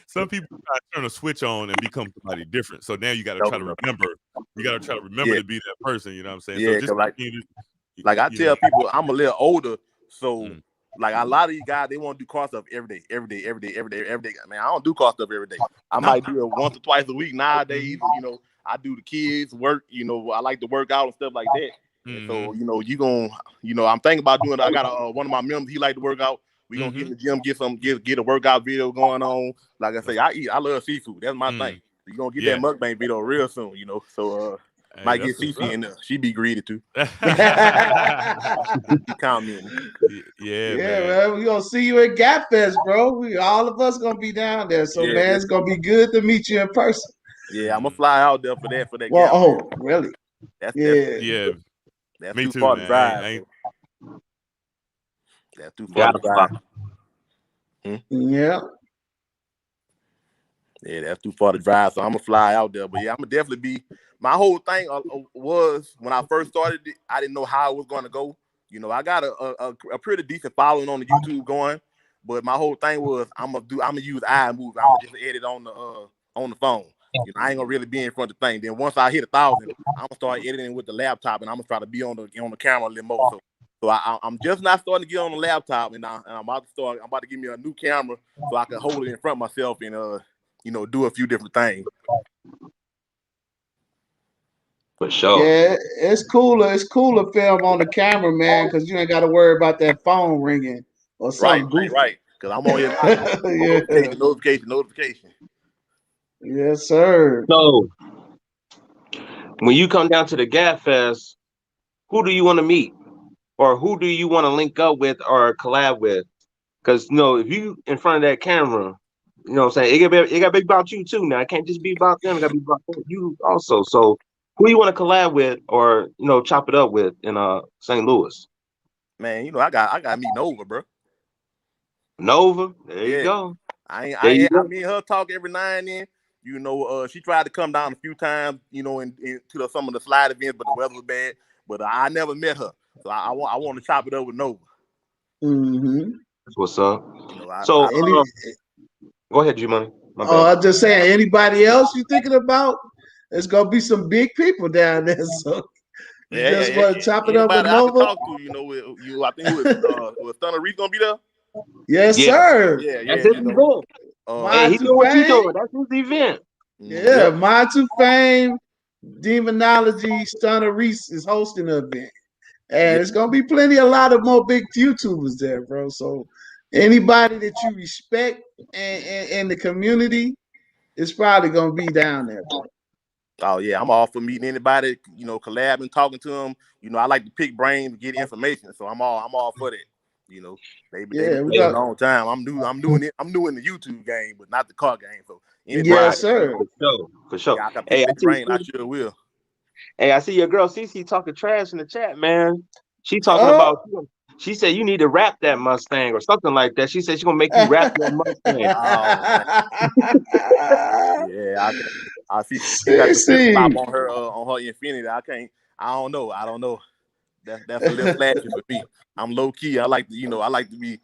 some people try to turn a switch on and become somebody different. So now you got to try to remember. You got to try to remember to be that person. You know what I'm saying? Yeah. So like I tell people, I'm a little older, so like a lot of you guys, they want to do car stuff every day. Man, I don't do car stuff every day. I might do it once or twice a week nowadays. You know, I do the kids work. You know, I like to work out and stuff like that. And so, you know, I'm thinking about doing it. I got one of my members, he like to work out. We gonna get in the gym, get a workout video going on. Like I say, I love seafood. That's my thing. You gonna get that mukbang video real soon, you know. So might get Cece in there. She be greedy too. Comment. Yeah, man. We gonna see you at Gap Fest, bro. All of us gonna be down there. So man, it's gonna be good to meet you in person. Yeah, I'm gonna fly out there for that. Well, really? That's me too too, far man. to drive. That's too far to drive. Yeah. Yeah, that's too far to drive. So I'm gonna fly out there. But yeah, I'm gonna definitely be. My whole thing was when I first started it, I didn't know how it was gonna go. You know, I got a pretty decent following on the YouTube going, but my whole thing was I'm gonna use iMovie. I'm gonna just edit on the phone. You know, I ain't gonna really be in front of the thing. Then once I hit 1,000, I'm gonna start editing with the laptop, and I'm gonna try to be on the camera a little more. So I'm just not starting to get on the laptop, and I'm about to give me a new camera so I can hold it in front of myself and you know, do a few different things. For sure. Yeah, it's cooler. It's cooler film on the camera, man, because you ain't got to worry about that phone ringing or something. Right. Because I'm on here. Notification. Yes, sir. So when you come down to the Gap Fest, who do you want to meet, or who do you want to link up with or collab with? Because you know, if you in front of that camera, you know what I'm saying, it got to be about you too. Now it can't just be about them. It got to be about you also. So who you want to collab with or, you know, chop it up with in St. Louis? Man, you know, I got to meet Nova, bro. Nova, there you go. I me and her talk every now and then. You know, she tried to come down a few times, you know, into some of the slide events, but the weather was bad. But I never met her, so I want to chop it up with Nova. That's what's up. You know, go ahead, G-Money. I'm just saying, anybody else you thinking about? There's gonna be some big people down there, so you just want to chop it up with Nova. I can talk to, you know, I think was Stunner Reese gonna be there? Yes, sir. Yeah, that's his event. Hey, he doing what you doing. That's his event. Yeah, Mind to Fame, Demonology, Stunner Reese is hosting the event. And it's gonna be a lot of more big YouTubers there, bro. So anybody that you respect in the community is probably gonna be down there, bro. Oh yeah, I'm all for meeting anybody, you know, collabing, talking to them. You know, I like to pick brains and get information, so I'm all for that. You know, they been a long time. I'm new in the YouTube game, but not the car game. So yes, sir, for sure. Yeah, I can pick brain. I sure will. Hey, I see your girl Cece talking trash in the chat, man. She talking about. She said you need to rap that Mustang or something like that. She said she's gonna make you rap that Mustang. Yeah, I see. She got the flip-flop on her Infiniti. I don't know. That's a little flashy for me. I'm low key. I like to be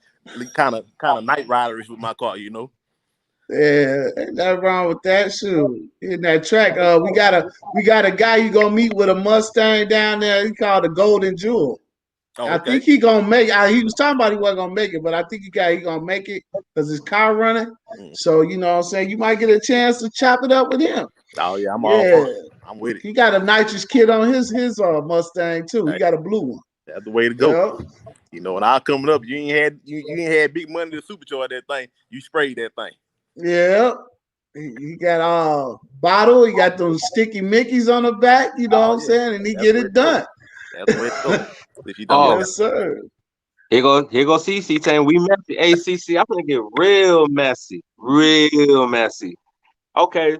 kind of night riderish with my car, you know. Yeah, ain't nothing wrong with that. Shoot, in that track, we got a guy you gonna meet with a Mustang down there. He called the Golden Jewel. Oh, I think he gonna make. He was talking about he wasn't gonna make it, but I think he gonna make it because his car running. So you know what I'm saying, you might get a chance to chop it up with him. Oh yeah, I'm all for it. I'm with it. He got a nitrous kit on his Mustang too. He got a blue one. That's the way to go. You know, when I was coming up, you ain't had big money to supercharge that thing. You sprayed that thing. Yeah. He got bottle. He got those sticky Mickeys on the back. You know what I'm saying, and he get it done. That's the way to go. Yes, sir. Here go CC saying we messy. Hey CC, I'm gonna get real messy. Okay,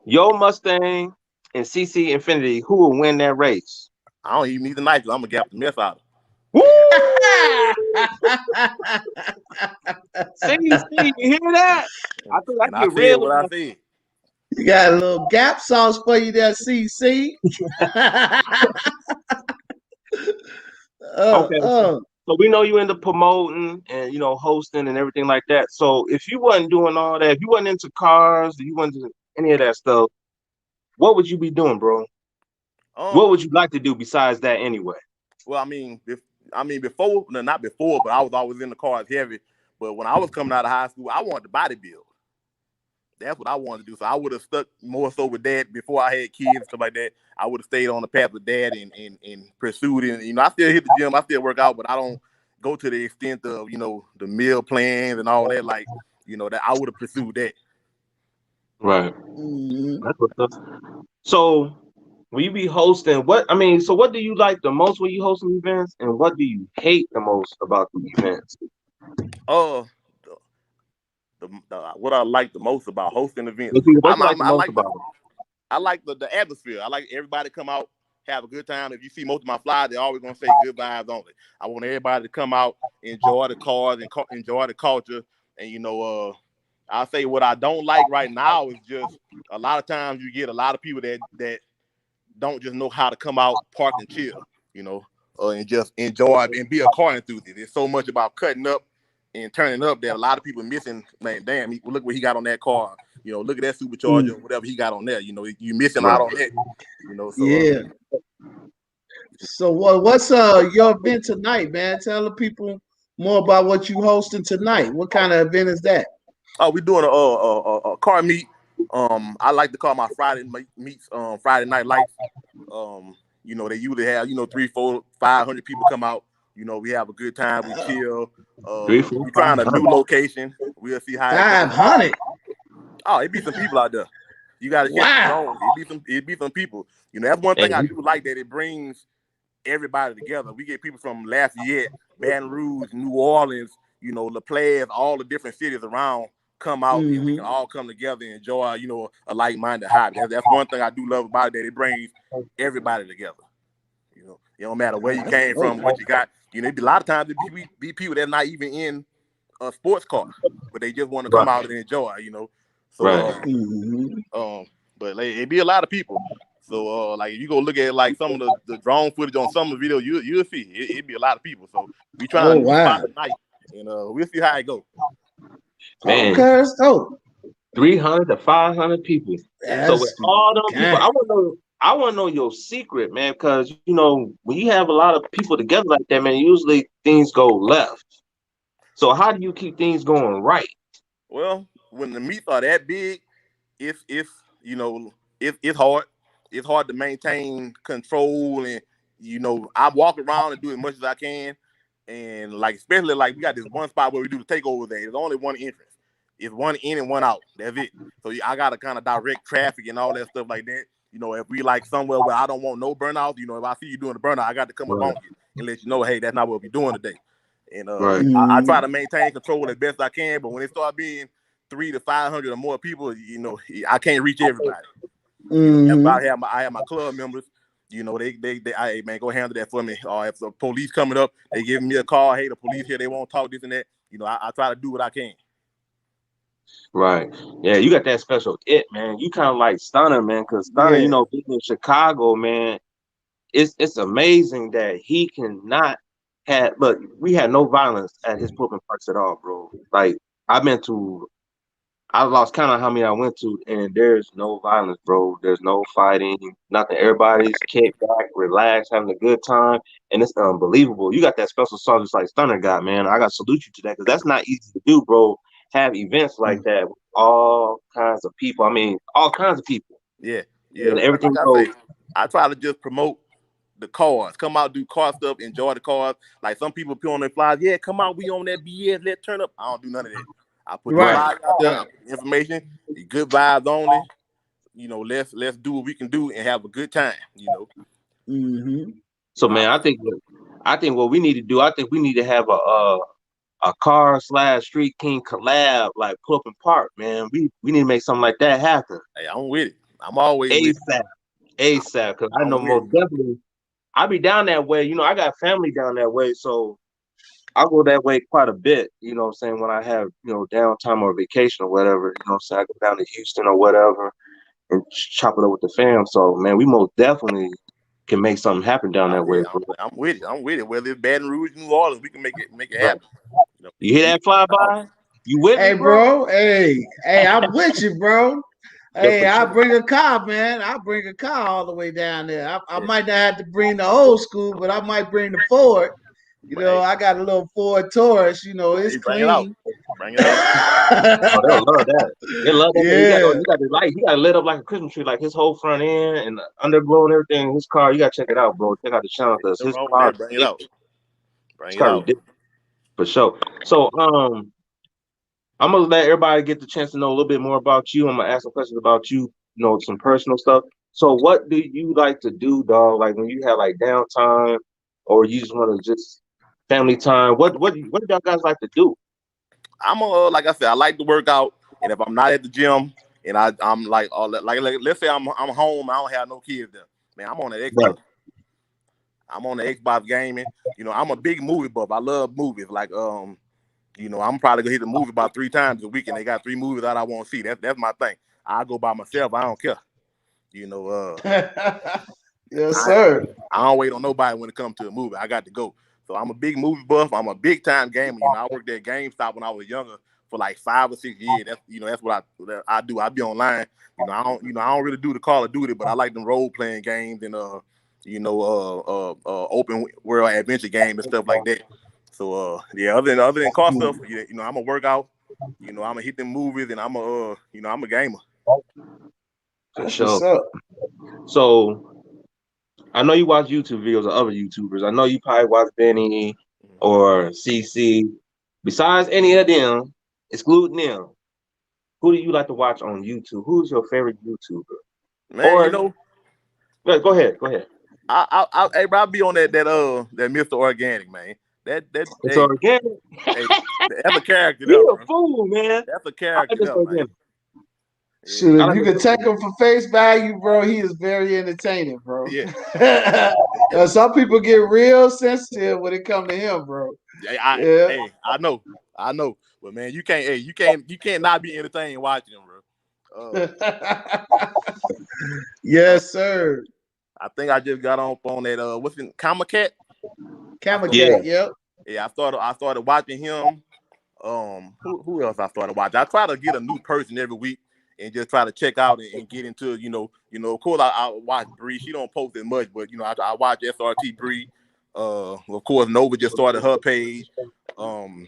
your Mustang and CC Infinity, who will win that race? I don't even need the nitrous. I'm gonna gap the mess out of it. Woo! See, you hear that? I think I get real. What I said. You got a little gap sauce for you there, CC. Okay. So we know you into promoting and hosting and everything like that. So if you wasn't doing all that, if you wasn't into cars, if you wasn't into any of that stuff, what would you be doing, bro? What would you like to do besides that anyway? Well, before, no, not before, but I was always in the cars heavy. But when I was coming out of high school, I wanted to bodybuild. That's what I wanted to do. So I would have stuck more so with that before I had kids and stuff like that. I would have stayed on the path with dad and pursued it. And, I still hit the gym. I still work out, but I don't go to the extent of, the meal plans and all that. Like, that I would have pursued that. Right. That's what's up. So will you be hosting what do you like the most when you hosting events, and what do you hate the most about the events? What I like the most about hosting events, I like the atmosphere. I like everybody to come out, have a good time. If you see most of my flyers, they're always gonna say good vibes only. I want everybody to come out, enjoy the cars, and enjoy the culture. And I'll say what I don't like right now is just a lot of times you get a lot of people that don't just know how to come out, park and chill, and just enjoy and be a car enthusiast. It's so much about cutting up and turning up that a lot of people missing. Man, damn, look what he got on that car. Look at that supercharger, whatever he got on there. You missing out on that. So, So what's your event tonight, man? Tell the people more about what you hosting tonight. What kind of event is that? Oh, we're doing a car meet. I like to call my Friday meets Friday Night Lights. They usually have 300, 400, 500 people come out. We have a good time. We chill. We're trying a new location. We'll see how 500. Oh, it be some people out there. You got to check it on. It be some people. That's one thing I do like, that it brings everybody together. We get people from Lafayette, Baton Rouge, New Orleans, La Place, all the different cities around come out, and we can all come together and enjoy, a like-minded hobby. That's one thing I do love about it, that it brings everybody together. It don't matter where you came from, what you got. It be a lot of times it be people that not even in a sports car, but they just want to come out and enjoy. So, but it be a lot of people. So, like, if you go look at like some of the drone footage on some of the videos, you'll see it be a lot of people. So we trying to spot tonight, and we'll see how it goes. Man, okay, that's dope. 300 to 500 people. So with all those people, I want to know your secret, man, because when you have a lot of people together like that, man, usually things go left. So how do you keep things going right? Well, when the meets are that big, it's hard. It's hard to maintain control, and I walk around and do as much as I can. And like, especially like we got this one spot where we do the takeover there. There's only one entrance. It's one in and one out. That's it. So I gotta kind of direct traffic and all that stuff like that. If we like somewhere where I don't want no burnout, if I see you doing a burnout, I got to come up on you and let you know, hey, that's not what we're doing today. And I try to maintain control as best I can. But when it start being 300 to 500 or more people, I can't reach everybody. I have my club members. Hey man, go handle that for me. Or if the police coming up, they giving me a call. Hey, the police here, they won't talk this and that. I try to do what I can. Right. Yeah, you got that special it, man. You kind of like Stunner, man, because Stunner, being in Chicago, man, it's amazing that he cannot have. Look, we had no violence at his Brooklyn Parks at all, bro. Like I've been to I lost count of how many I went to, and there's no violence, bro. There's no fighting, nothing. Everybody's kicked back, relaxed, having a good time, and it's unbelievable. You got that special sauce just like Stunner got, man. I got to salute you to that because that's not easy to do, bro. Have events like that with all kinds of people. I mean, all kinds of people. Yeah. And everything like goes. I try to just promote the cars. Come out, do car stuff, enjoy the cars. Like some people put on their flyers, yeah, come out, we on that BS, let's turn up. I don't do none of that. I put the flyers out there, information, good vibes only. You know, let's do what we can do and have a good time. You know. Mm-hmm. So man, I think what we need to do, I think we need to have a car / Street King collab, like pull up and park, man. We need to make something like that happen. Hey, I'm with it. I'm always ASAP, because I know most definitely I be down that way. You know, I got family down that way, so I go that way quite a bit. You know what I'm saying? When I have, you know, downtime or vacation or whatever, you know what I'm saying? I go down to Houston or whatever and chop it up with the fam. So man, we most definitely can make something happen down that way. I'm with it. Whether it's Baton Rouge, New Orleans, we can make it happen. You know? You hear that flyby? You with me, bro? Hey, I'm with you, bro. Hey, I'll bring a car, man. I'll bring a car all the way down there. I might not have to bring the old school, but I might bring the Ford. You know, I got a little Ford Taurus. You know, it's clean. Bring it out. Oh, they'll love that. They love that. Yeah. You got the light. He got it lit up like a Christmas tree, like his whole front end and the underglow and everything. His car, you got to check it out, bro. Check out the channel because his car. Bring it out. Bring it out. For sure. So, I'm gonna let everybody get the chance to know a little bit more about you. I'm gonna ask some questions about you, you know, some personal stuff. So what do you like to do, dog? Like when you have like downtime or you just want to just family time, what do y'all guys like to do? I'm like I said, I like to work out, and if I'm not at the gym and I'm like let's say I'm home, I don't have no kids there. Man, I'm on the Xbox. Right. I'm on the Xbox gaming. You know, I'm a big movie buff. I love movies. Like you know, I'm probably gonna hit the movie about 3 times a week, and they got 3 movies that I want to see. That's my thing. I go by myself. I don't care. You know. Yes, sir. I don't wait on nobody when it comes to a movie. I got to go. So I'm a big movie buff. I'm a big time gamer. You know, I worked at GameStop when I was younger for like 5 or 6 years. That's what I do. I be online. You know, I don't really do the Call of Duty, but I like them role playing games and open world adventure game and stuff like that. So other than car stuff, you know, I'm a workout. You know, I'm gonna hit them movies, and I'm a gamer. For sure. So I know you watch YouTube videos of other YouTubers. I know you probably watch Benny or CC. Besides any of them, excluding them, who do you like to watch on YouTube? Who's your favorite YouTuber? Man, you know. Go ahead. I'll be on that Mr. Organic, man. That's organic. That's a character. You're a fool, man. That's a character, man. Shoot, if you could take him for face value, bro, he is very entertaining, bro. Yeah. Some people get real sensitive when it comes to him, bro. Hey, I know. But man, you can't not be entertained watching him, bro. Yes, sir. I think I just got on that what's in Kamacat? Kamacat, yep. Yeah, I started watching him. Who else I started watching? I try to get a new person every week and just try to check out and get into, you know, of course I watch Bree. She don't post as much, but you know, I watch SRT Bree. Of course, Nova just started her page. Of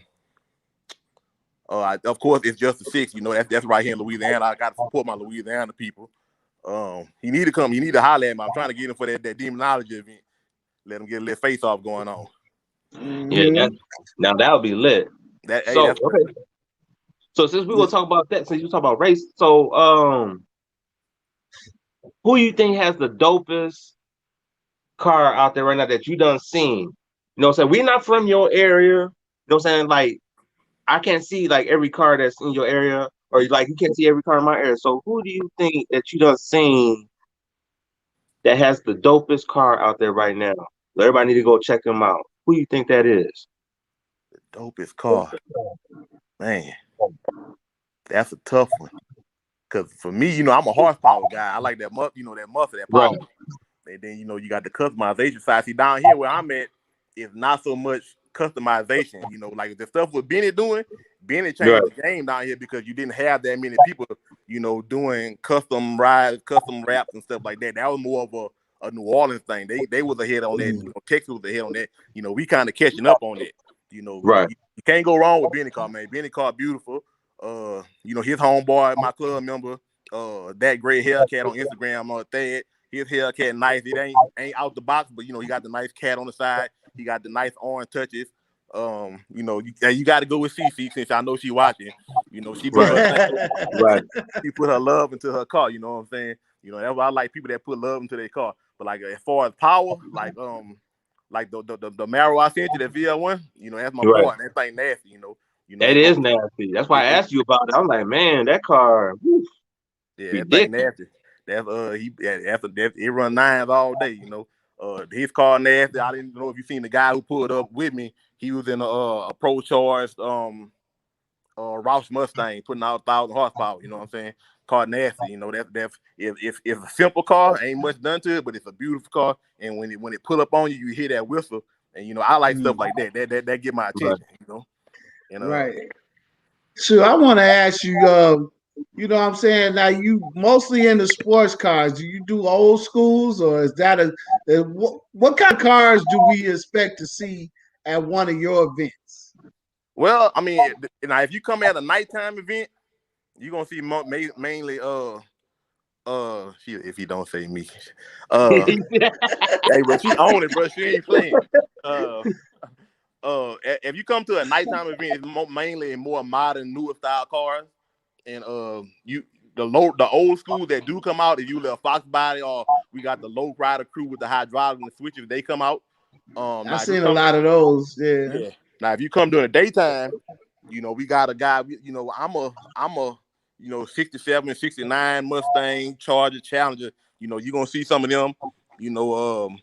course, it's just the 6. You know, that's right here in Louisiana. I got to support my Louisiana people. He need to come. He need to holler at me. I'm trying to get him for that demonology event. Let him get a little face off going on. Yeah, now that would be lit. So since we will talk about that, since you talk about race, so who you think has the dopest car out there right now that you done seen? You know what I'm saying? We're not from your area. You know what I'm saying? Like, I can't see like every car that's in your area, or like you can't see every car in my area. So who do you think that you done seen that has the dopest car out there right now? So everybody need to go check them out. Who do you think that is? The dopest car. Man, that's a tough one. Cause for me, you know, I'm a horsepower guy. I like that muscle, that power. Right. And then, you know, you got the customization side. See, down here where I'm at, it's not so much customization. You know, like the stuff with Benny doing, Benny changed the game down here because you didn't have that many people, you know, doing custom rides, custom wraps and stuff like that. That was more of a New Orleans thing. They was ahead on that. You know, Texas was ahead on that. You know, we kind of catching up on that. You know, you can't go wrong with Benny Carr, man. Benny Carr, beautiful. You know, his homeboy, my club member, that great Hellcat on Instagram, Thad. His Hellcat nice. It ain't out the box, but you know, he got the nice cat on the side. He got the nice orange touches. You know, you got to go with CC since I know she watching. You know, she put she put her love into her car. You know what I'm saying? You know, that's why I like people that put love into their car. But like as far as power, like the Maro I sent you, that VL1, you know, that's my boy. That thing nasty. You know, that is nasty. That's why I asked you about it. I'm like, man, that car. Whew, yeah, that thing nasty. That's it run 9s all day. You know, his car nasty. I didn't know if you seen the guy who pulled up with me. He was in a pro charged Roush Mustang, putting out 1,000 horsepower. You know what I'm saying? Car nasty. You know, that's if a simple car, ain't much done to it, but it's a beautiful car. And when it pull up on you, you hear that whistle. And you know, I like stuff like that. That get my attention. You know. Right. So I want to ask you, you know what I'm saying? Now, you mostly into sports cars. Do you do old schools, or is that what kind of cars do we expect to see at one of your events? Well, I mean, now if you come at a nighttime event, you're gonna see mainly if you don't say me. Hey, but she own it, bro. She ain't playing. If you come to a nighttime event, it's mainly more modern, newer style cars. And the old school that do come out, if you let Fox body, or we got the low rider crew with the hydraulic and the switches, they come out. I've seen a lot of those. Yeah. Now if you come during the daytime, you know, we got a guy. You know, I'm a 67 and 69 Mustang, Charger, Challenger. You know, you're gonna see some of them. You know,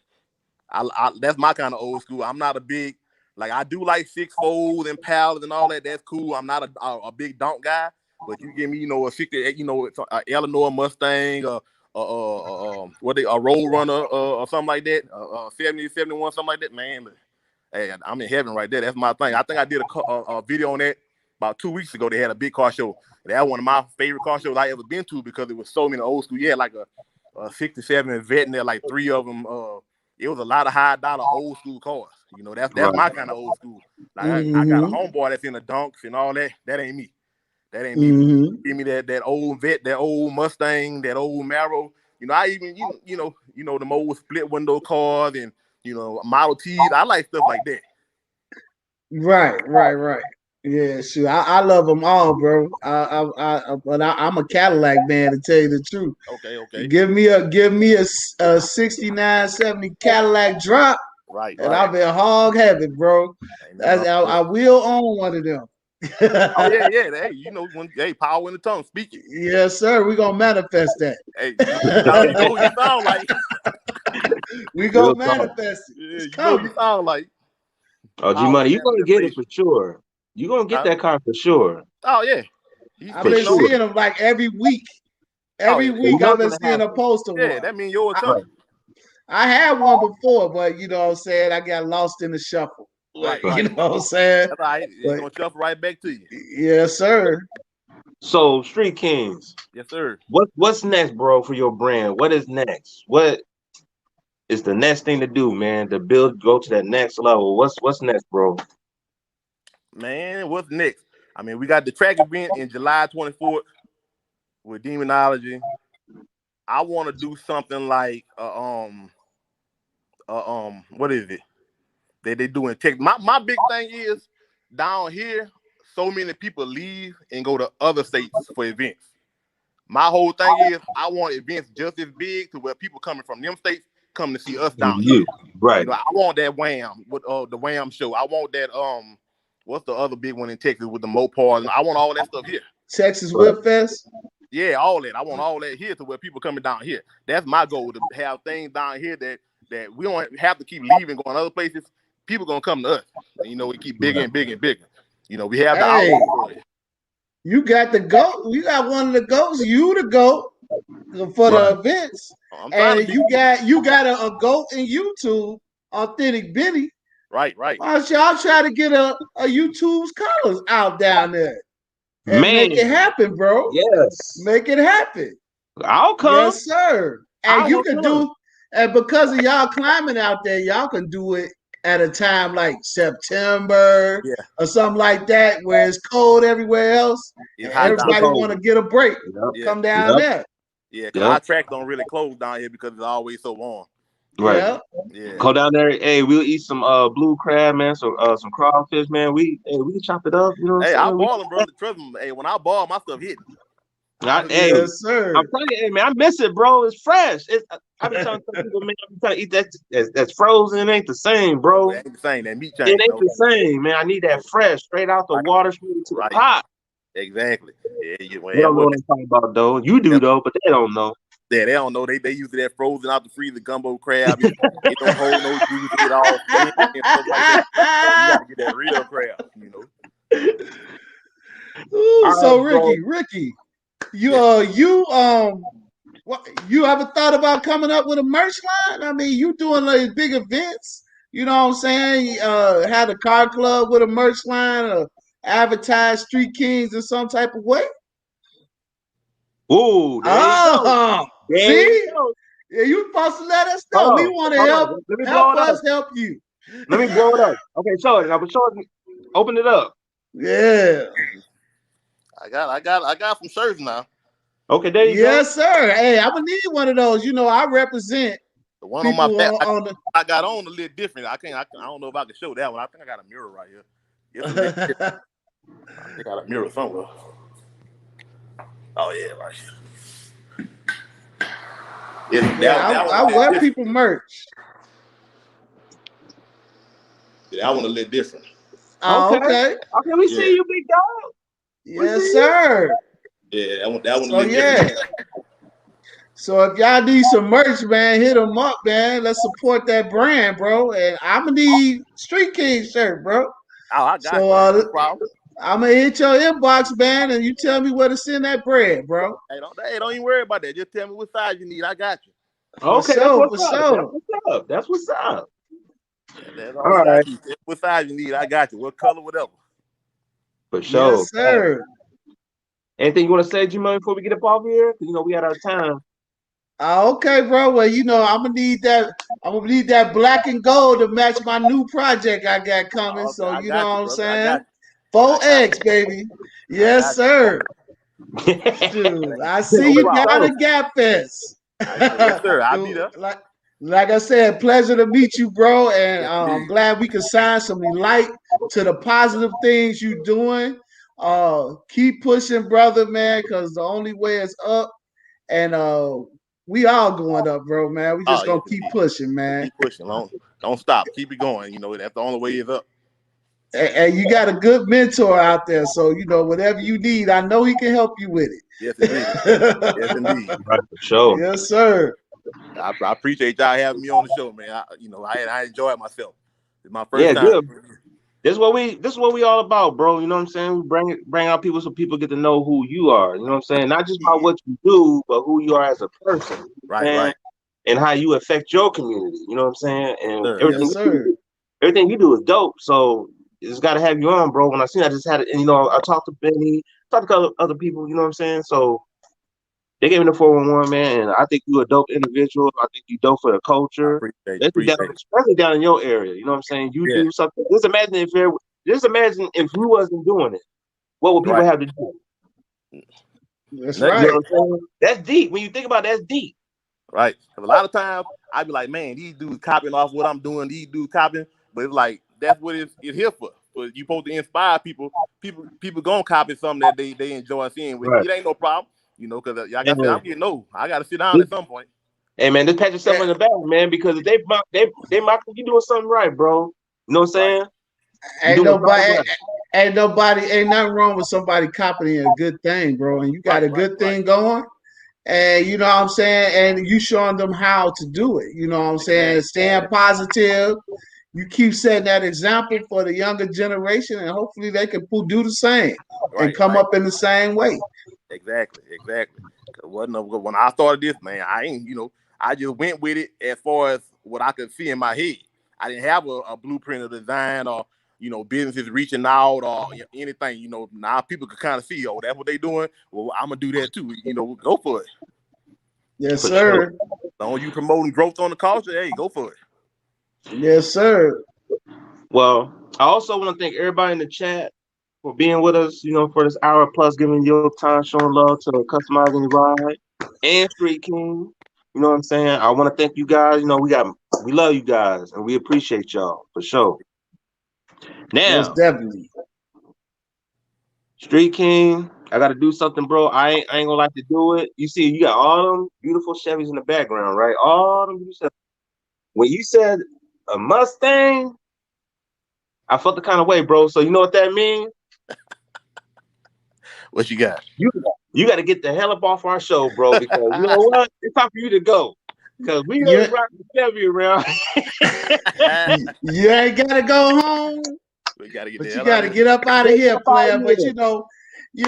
I that's my kind of old school. I'm not a big, like, I do like 6-fold and Palace and all that. That's cool. I'm not a big donk guy. But you give me, you know, a 68, you know, Eleanor Mustang, a Road Runner, or something like that, 70, 71, something like that, man. Hey, I'm in heaven right there. That's my thing. I think I did a video on that about 2 weeks ago. They had a big car show. That's one of my favorite car shows I ever been to because it was so many old school. Yeah, like a 67 Vet, and there like 3 of them. It was a lot of high dollar old school cars. You know, that's my kind of old school. Like I got a homeboy that's in the dunks and all that. That ain't me. That ain't me. Give me that old Vet, that old Mustang, that old Maro. You know, I even you know them old split window cars and Model T's. I like stuff like that. Right. Yeah, sure. I love them all, bro. But I'm a Cadillac man, to tell you the truth. Okay. Give me a 69, 70 Cadillac drop. Right. And I'll be a hog heaven, bro. I will own one of them. Oh yeah. Hey, you know, power in the tongue, speaking. Yes, sir. We're gonna manifest that. Hey, you know what you sound like. We gonna manifest it. Yeah, you know what you sound like. Oh, G-Money, you're gonna get it for sure. You're gonna get that car for sure. Oh yeah. I've been seeing him like every week. Every week I've been seeing a poster. Yeah, that means you're a tough. I had one before, but you know what I'm saying, I got lost in the shuffle. Right. You know what I'm saying? That's all right. It's gonna shuffle right back to you. Yes, sir. So, Street Kings. Yes, sir. What's next, bro, for your brand? What is next? What is the next thing to do, man? To go to that next level. What's next, bro? Man, what's next? I mean, we got the track event in July 24th with Demonology. I want to do something like what is it that they do in Texas? My big thing is down here, so many people leave and go to other states for events. My whole thing is I want events just as big to where people coming from them states come to see us down here. Right. You know, I want that Wham with the Wham show. I want that what's the other big one in Texas with the Mopars? I want all that stuff here. Texas Whip Fest. Yeah, all that. I want all that here to where people coming down here. That's my goal, to have things down here that we don't have to keep leaving, going other places. People gonna come to us. And, you know, we keep bigger and bigger and bigger. You know, we have the outlet. You got the GOAT. You got one of the GOATs. You the GOAT for the events. And you got a GOAT in YouTube, Authentic Benny. Right. Why don't y'all try to get a YouTube's colors out down there and Man. make it happen, bro? Yes. Make it happen. I'll come. Yes, sir. And you can do, and because of y'all climbing out there, y'all can do it at a time like September or something like that, where it's cold everywhere else. And everybody want to get a break. Come down there. Yeah, because our track don't really close down here because it's always so warm. Right. Yeah. Go down there. Hey, we'll eat some blue crab, man. So some crawfish, man. We can chop it up. You know what I'm saying? I'm balling, brother. Trust me. Hey, when I ball, my stuff hit. Yes, sir. I'm telling you, hey, man, I miss it, bro. It's fresh. I've been telling people, man, I'm trying to eat that's frozen. It ain't the same, bro. It ain't the same. That meat change. It ain't the same, man. I need that fresh, straight out the water, straight to the pot. Exactly. Yeah, they don't know what I'm talking about, though. You do, though, but they don't know. Yeah, they don't know. They use that frozen out the freezer gumbo crab. It don't hold no juice. It all and stuff like that. You got to get that real crab, you know. Ooh, so Ricky, you ever thought about coming up with a merch line? I mean, you doing like big events, you know what I'm saying? Had a car club with a merch line, or advertise Street Kings in some type of way. Ooh, see? Yeah, you supposed to let us know. We want to help us help you. Let me blow it up. Okay, show it. Open it up. Yeah. I got some shirts now. Okay, there you go. Yes, sir. Hey, I'm gonna need one of those. You know, I represent the one on my back. I got on a little different. I don't know if I can show that one. I think I got a mirror right here. I think I got a mirror somewhere. Oh yeah, right here. I wear people merch. Yeah, that one a little different. Okay. Okay, we see you, big dog. Yes, sir. Yeah, that one. So different. So if y'all need some merch, man, hit them up, man. Let's support that brand, bro. And I'm gonna need Street King shirt, bro. Oh, I got so, no problem. I'm gonna hit your inbox, man, and you tell me where to send that bread, bro. Hey, don't even worry about that. Just tell me what size you need. I got you. Okay, that's what's up. That's what's up. That's all right. What size you need? I got you. What color, whatever. For sure. Yes, sir. Anything you want to say, G-Money, before we get up off here? You know, we had our time. Okay, bro. Well, you know, I'm gonna need that black and gold to match my new project I got coming. So you know what I'm saying? 4X, baby. Yes, sir. Dude, I see you down at Gap Fest. Yes, sir. I'll be there. Like I said, pleasure to meet you, bro. And I'm glad we can shine some light to the positive things you're doing. Keep pushing, brother, man, because the only way is up. And we all going up, bro, man. We just gonna keep pushing, man. Keep pushing. Don't stop. Keep it going. You know, that's the only way is up. And you got a good mentor out there. So, you know, whatever you need, I know he can help you with it. Yes, indeed. Yes, indeed. Right, for sure. Yes, sir. I appreciate y'all having me on the show, man. I enjoyed myself. It's my first time. Good. This is what we all about, bro. You know what I'm saying? We bring out people so people get to know who you are. You know what I'm saying? Not just about what you do, but who you are as a person. Right. And how you affect your community. You know what I'm saying? And everything you do is dope. So it's got to have you on, bro. When I seen I just had it, and you know, I talked to Benny, talked to other people. You know what I'm saying? So they gave me the 411, man, and I think you a dope individual. I think you dope for the culture, especially down in your area. You know what I'm saying? You do something. Just imagine if you wasn't doing it, what would people have to do? That's right. You know what I'm saying? That's deep. When you think about it, that's deep. Right. A lot of times I be like, man, these dudes copying off what I'm doing. These dudes copying, but it's like that's what it's here for. But you supposed to inspire people. People gonna copy something that they enjoy seeing. With it ain't no problem. You know, because like I said, I'm getting old. I got to sit down at some point. Hey, man, just pat yourself in the back, man, because if they mock you doing something right, bro. You know what I'm saying? Ain't nothing wrong with somebody copying a good thing, bro. And you got a good thing going. And you know what I'm saying? And you showing them how to do it. You know what I'm saying? Staying positive. You keep setting that example for the younger generation, and hopefully they can do the same and come up in the same way. Exactly. When I started this, man, I just went with it as far as what I could see in my head. I didn't have a blueprint of design or businesses reaching out or anything. Now people can kind of see, oh, that's what they doing. Well, I'm gonna do that too. Go for it. Yes, sir. As long as you promoting growth on the culture, hey, go for it. Yes, sir. Well, I also want to thank everybody in the chat for being with us, for this hour plus, giving your time, showing love to Customizing Your Ride and Street King. You know what I'm saying? I want to thank you guys. We love you guys and we appreciate y'all for sure. Now, most definitely. Street King, I got to do something, bro. I ain't gonna like to do it. You see, you got all them beautiful Chevys in the background, right? All them beautiful. When you said a Mustang, I felt the kind of way, bro. So you know what that means? What you got? You got to get the hell up off our show, bro, because you know what? It's time for you to go. Because we ain't rock the Chevy around. You ain't got to go home. But you got to get up out of here, player. But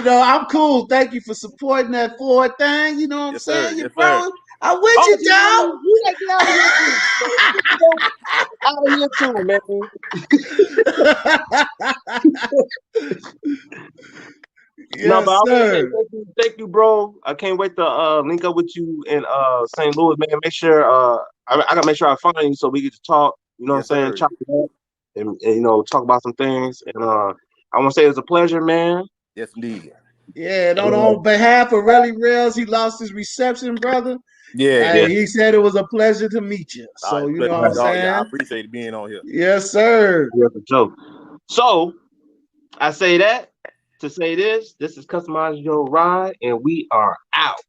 I'm cool. Thank you for supporting that Ford thing. You know what I'm saying? Yes, bro. Sir. I'm with you, dog. You got to get out of here too, man. Yes, sir. Thank you, bro. I can't wait to link up with you in St. Louis, man. Make sure I gotta make sure I find you so we get to talk. You know what I'm saying? Chop it up and talk about some things. And I want to say it's a pleasure, man. Yes, indeed. Yeah, and on behalf of Relly Rails, he lost his reception, brother. Yeah. He said it was a pleasure to meet you. So you know what I'm saying? Yeah, I appreciate being on here. Yes, sir. Yeah, for sure. So I say that to say this. This is Customize Your Ride, and we are out.